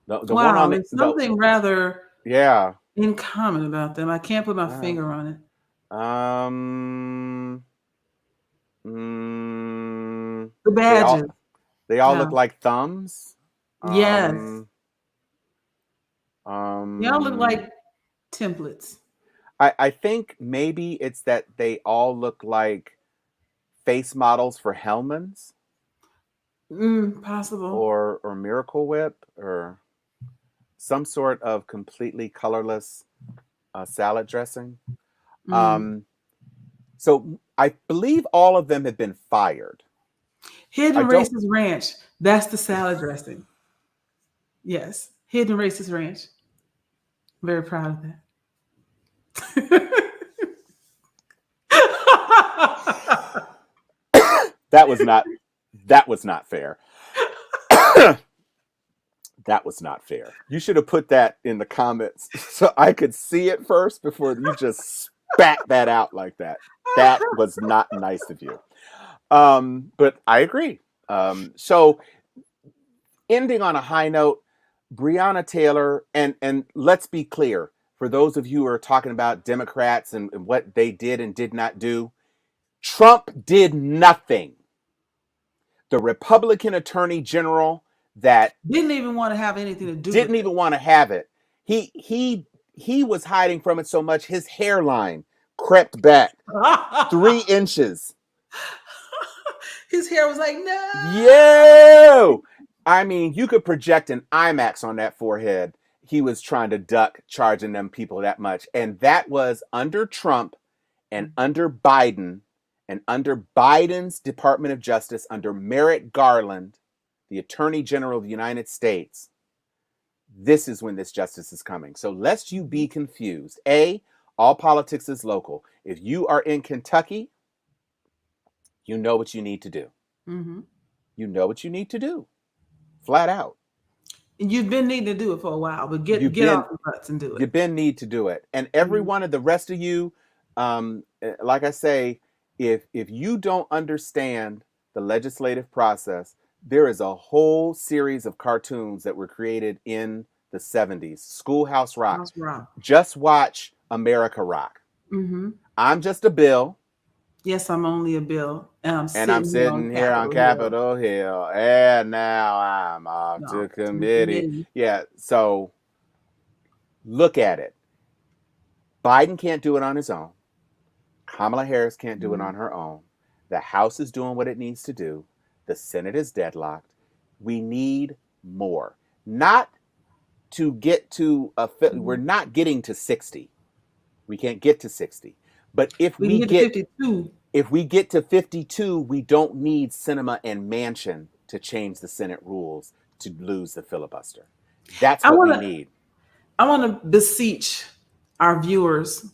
The one Wow, on there's something rather yeah. in common about them. I can't put my Wow. finger on it. The badges. They all look like thumbs. Yes. They all look like templates. I think maybe it's that they all look like face models for Hellman's. Possible. Or Miracle Whip or some sort of completely colorless salad dressing. So I believe all of them have been fired. Hidden Racist Ranch. That's the salad dressing. Yes. Hidden Racist Ranch. Very proud of that. That was not fair. That was not fair. You should have put that in the comments so I could see it first before you just spat that out like that. That was not nice of you. But I agree. So ending on a high note, Breonna Taylor, and let's be clear, for those of you who are talking about Democrats and what they did and did not do, Trump did nothing. The Republican Attorney General that didn't even want to have anything to do didn't even want to have it. He was hiding from it so much his hairline crept back 3 inches. His hair was like, no. Yo! I mean, you could project an IMAX on that forehead. He was trying to duck charging them people that much. And that was under Trump and under Biden and under Biden's Department of Justice, under Merrick Garland, the Attorney General of the United States. This is when this justice is coming. So lest you be confused. A, all politics is local. If you are in Kentucky, you know what you need to do. Mm-hmm. You know what you need to do. Flat out. And you've been needing to do it for a while, but get off your butts and do it. You've been need to do it. And every one of the rest of you, like I say, if you don't understand the legislative process, there is a whole series of cartoons that were created in the 70s. Schoolhouse Rock. Just watch America Rock. Mm-hmm. I'm just a bill. Yes, I'm only a bill. And I'm sitting here on Capitol Hill. And now I'm off to committee. Yeah, so look at it. Biden can't do it on his own. Kamala Harris can't do it on her own. The House is doing what it needs to do. The Senate is deadlocked. We need more. Not to get to we're not getting to 60. We can't get to 60. But if we get to 52, we don't need Sinema and Manchin to change the Senate rules to lose the filibuster. That's what we need. I want to beseech our viewers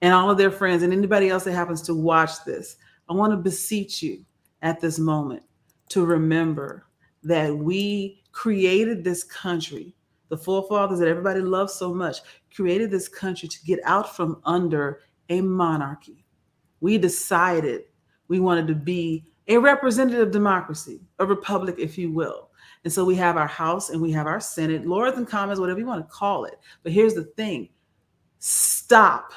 and all of their friends and anybody else that happens to watch this. I want to beseech you at this moment to remember that we created this country. The forefathers that everybody loves so much created this country to get out from under a monarchy. We decided we wanted to be a representative democracy, a republic, if you will. And so we have our House and we have our Senate, Lords and Commons, whatever you want to call it. But here's the thing: stop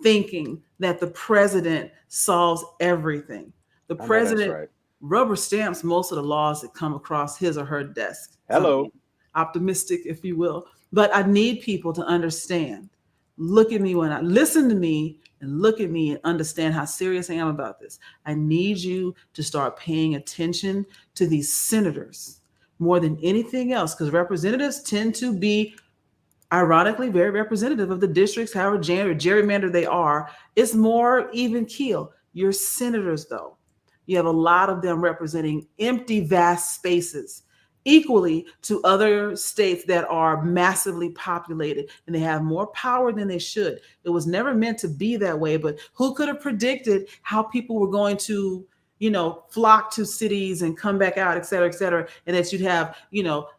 thinking that the president solves everything. The president rubber stamps most of the laws that come across his or her desk. Hello. Optimistic, if you will. But I need people to understand. Look at me listen to me and look at me and understand how serious I am about this. I need you to start paying attention to these senators more than anything else, because representatives tend to be, ironically, very representative of the districts, however gerrymandered they are. It's more even keel. Your senators, though, you have a lot of them representing empty, vast spaces, equally to other states that are massively populated, and they have more power than they should. It was never meant to be that way, but who could have predicted how people were going to, flock to cities and come back out, et cetera, and that you'd have,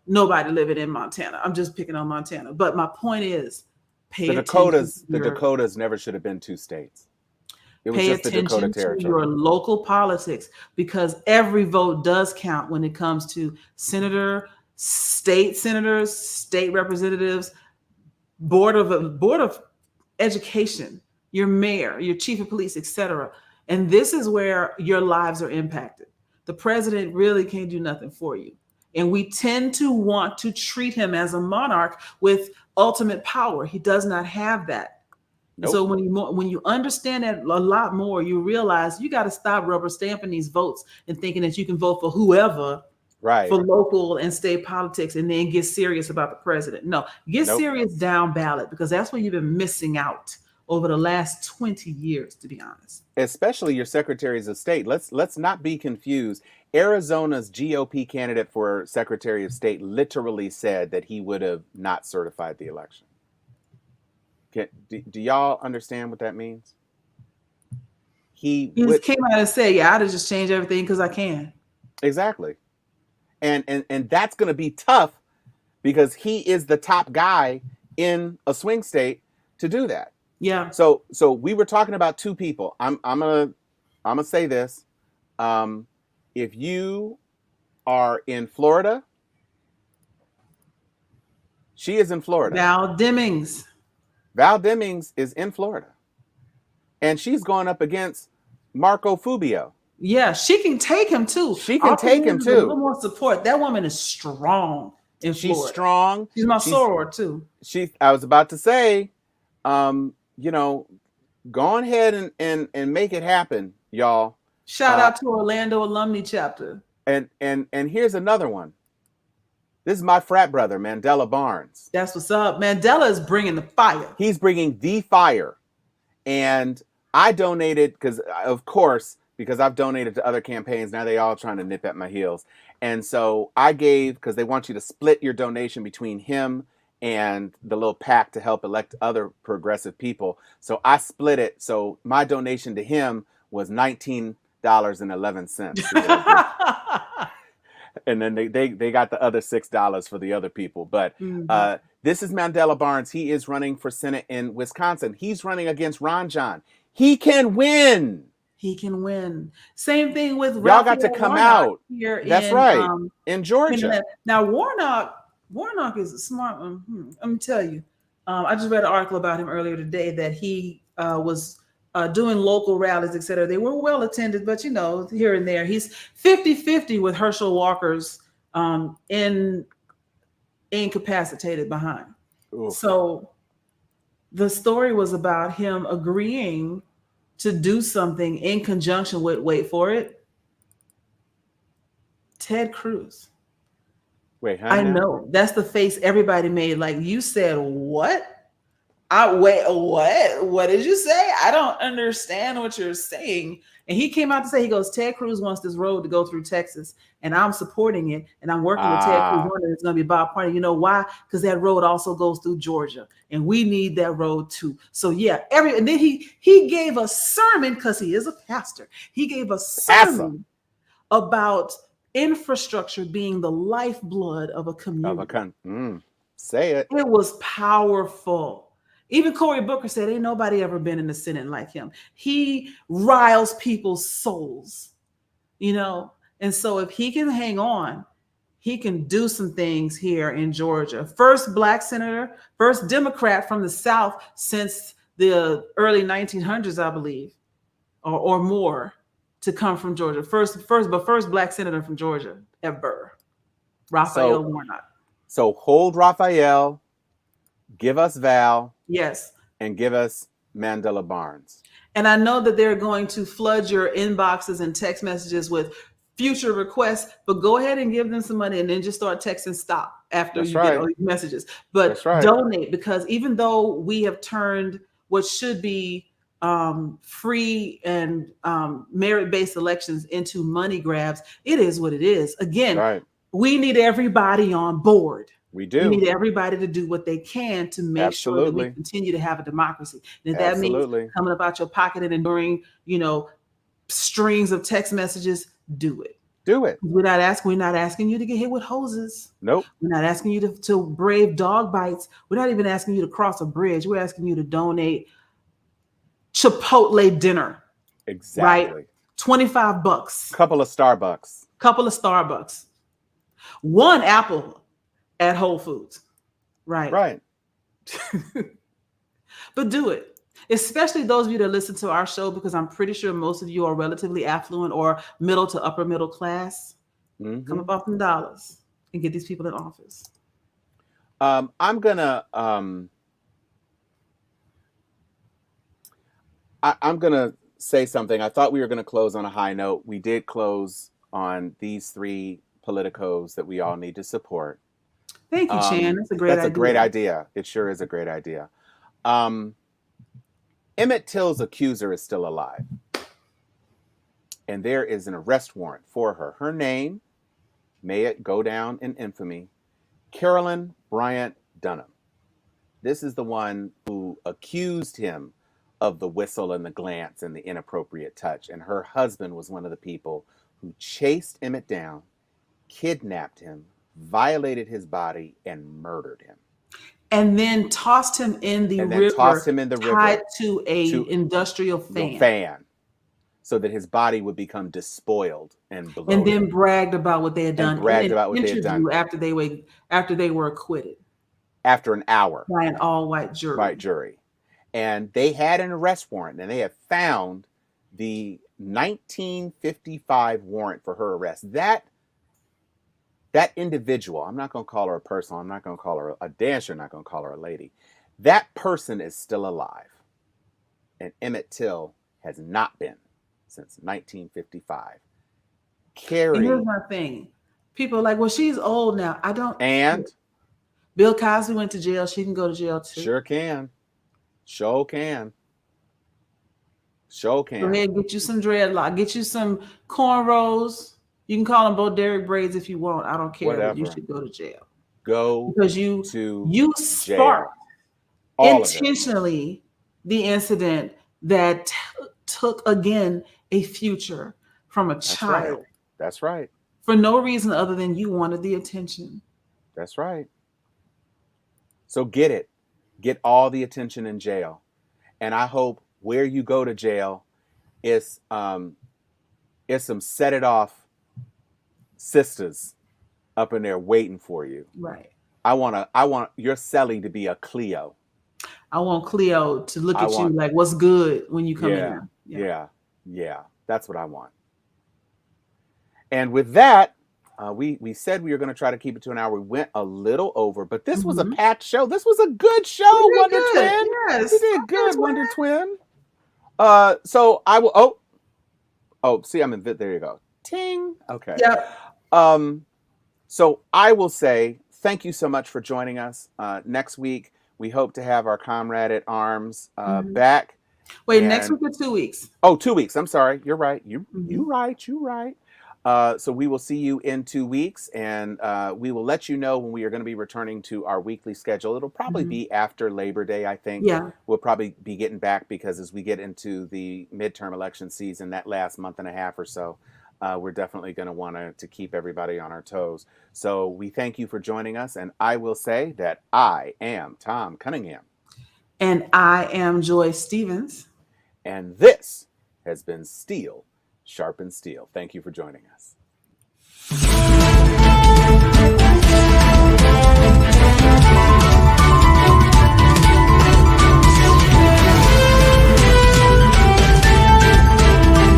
nobody living in Montana. I'm just picking on Montana. But my point is, the Dakotas never should have been 2 states. It was pay just the Dakota attention to territory. your local politics, because every vote does count when it comes to senators, state representatives, board of education, your mayor, your chief of police, etc. And this is where your lives are impacted. The president really can't do nothing for you. And we tend to want to treat him as a monarch with ultimate power. He does not have that. Nope. So when you understand that a lot more, you realize you got to stop rubber stamping these votes and thinking that you can vote for whoever, right, for local and state politics, and then get serious about the president. No, get serious down ballot, because that's where you've been missing out over the last 20 years, to be honest. Especially your secretaries of state. Let's not be confused. Arizona's GOP candidate for Secretary of State literally said that he would have not certified the election. Do y'all understand what that means? He just came out and said, "Yeah, I'd have just changed everything because I can." Exactly, and that's going to be tough, because he is the top guy in a swing state to do that. Yeah. So we were talking about 2 people. I'm gonna say this: if you are in Florida, she is in Florida. Val Demings is in Florida, and she's going up against Marco Rubio. Yeah, she can take him too. She can take him too. A little more support. That woman is strong in Florida. She's strong. She's my soror too. I was about to say, go ahead and make it happen, y'all. Shout out to Orlando Alumni Chapter. And here's another one. This is my frat brother, Mandela Barnes. That's what's up. Mandela is bringing the fire. He's bringing the fire. And I donated, because I've donated to other campaigns. Now they all trying to nip at my heels. And so I gave, because they want you to split your donation between him and the little PAC to help elect other progressive people. So I split it. So my donation to him was $19.11. And then they got the other $6 for the other people. But this is Mandela Barnes. He is running for Senate in Wisconsin. He's running against Ron John. He can win. He can win. Same thing with y'all got to come out here. That's right. In Georgia. Now Warnock is a smart one. Let me tell you. I just read an article about him earlier today that he was doing local rallies, et cetera. They were well attended, but here and there. He's 50-50 with Herschel Walker's incapacitated behind. Ooh. So the story was about him agreeing to do something in conjunction with, wait for it, Ted Cruz. Wait, I know that's the face everybody made. Like, you said, what? What did you say? I don't understand what you're saying. And he came out to say, he goes, Ted Cruz wants this road to go through Texas, and I'm supporting it, and I'm working with Ted Cruz, and it's going to be bipartisan. You know why? Because that road also goes through Georgia, and we need that road too. So yeah, and then he gave a sermon, because he is a pastor. He gave a sermon about infrastructure being the lifeblood of a Of a community. say it. It was powerful. Even Cory Booker said, ain't nobody ever been in the Senate like him. He riles people's souls, you know? And so if he can hang on, he can do some things here in Georgia. First Black senator, first Democrat from the South since the early 1900s, I believe, or more, to come from Georgia. First Black senator from Georgia ever, Raphael Warnock. So hold Raphael, give us Val, Yes, and give us Mandela Barnes. and I know that they're going to flood your inboxes and text messages with future requests, but go ahead and give them some money and then just start texting stop after That's you right. get all these messages. But That's right. donate, because even though we have turned what should be free and merit-based elections into money grabs, it is what it is. Again, Right. we need everybody on board. We do. We need everybody to do what they can to make sure that we continue to have a democracy. And if that means coming up out your pocket and enduring, strings of text messages, do it. Do it. We're not asking you to get hit with hoses. Nope. We're not asking you to brave dog bites. We're not even asking you to cross a bridge. We're asking you to donate Chipotle dinner. Exactly. Right? $25. Couple of Starbucks. One apple at Whole Foods. Right. Right. But do it. Especially those of you that listen to our show, because I'm pretty sure most of you are relatively affluent or middle to upper middle class. Mm-hmm. Come up off them dollars and get these people in office. I'm gonna say something. I thought we were gonna close on a high note. We did close on these 3 politicos that we all need to support. Thank you, Chan. That's a great idea. That's a great idea. It sure is a great idea. Emmett Till's accuser is still alive. And there is an arrest warrant for her. Her name, may it go down in infamy, Carolyn Bryant Dunham. This is the one who accused him of the whistle and the glance and the inappropriate touch. And her husband was one of the people who chased Emmett down, kidnapped him, violated his body, and murdered him. And then tossed him in the river, tied to a industrial fan. So that his body would become despoiled and bloated. And then bragged about what they had done. After they were acquitted. After an hour. By an all-white jury. And they had an arrest warrant, and they have found the 1955 warrant for her arrest. That individual, I'm not going to call her a person, I'm not going to call her a dancer, I'm not going to call her a lady. That person is still alive. And Emmett Till has not been since 1955. And here's my thing. People are like, well, she's old now. I don't. And? Bill Cosby went to jail. She can go to jail too. Sure can. Go ahead and get you some dreadlock. Get you some cornrows. You can call them Bo Derek braids if you want. I don't care. Whatever. But you should go to jail. Because you sparked intentionally the incident that took again a future from a child. That's right. For no reason other than you wanted the attention. That's right. So get it. Get all the attention in jail. And I hope where you go to jail is some set it off sisters up in there waiting for you. Right. I want your cellie to be a Cleo. I want Cleo to look at you like, what's good when you come in. Yeah. That's what I want. And with that, we said we were going to try to keep it to an hour. We went a little over, but this was a packed show. This was a good show, Wonder Twin. Yes. You did good, Wonder Twin. So I will. Oh, see, I'm in. There you go. Ting. Okay. Yep. So I will say thank you so much for joining us. Next week we hope to have our comrade at arms back. Wait, next week or 2 weeks? Oh, 2 weeks. I'm sorry. You're right. You right. So we will see you in 2 weeks, and we will let you know when we are going to be returning to our weekly schedule. It'll probably be after Labor Day, I think. Yeah. We'll probably be getting back because as we get into the midterm election season, that last month and a half or so, we're definitely going to want to keep everybody on our toes. So we thank you for joining us. And I will say that I am Tom Cunningham. And I am Joy Stevens. And this has been Steel Sharpens Steel. Thank you for joining us.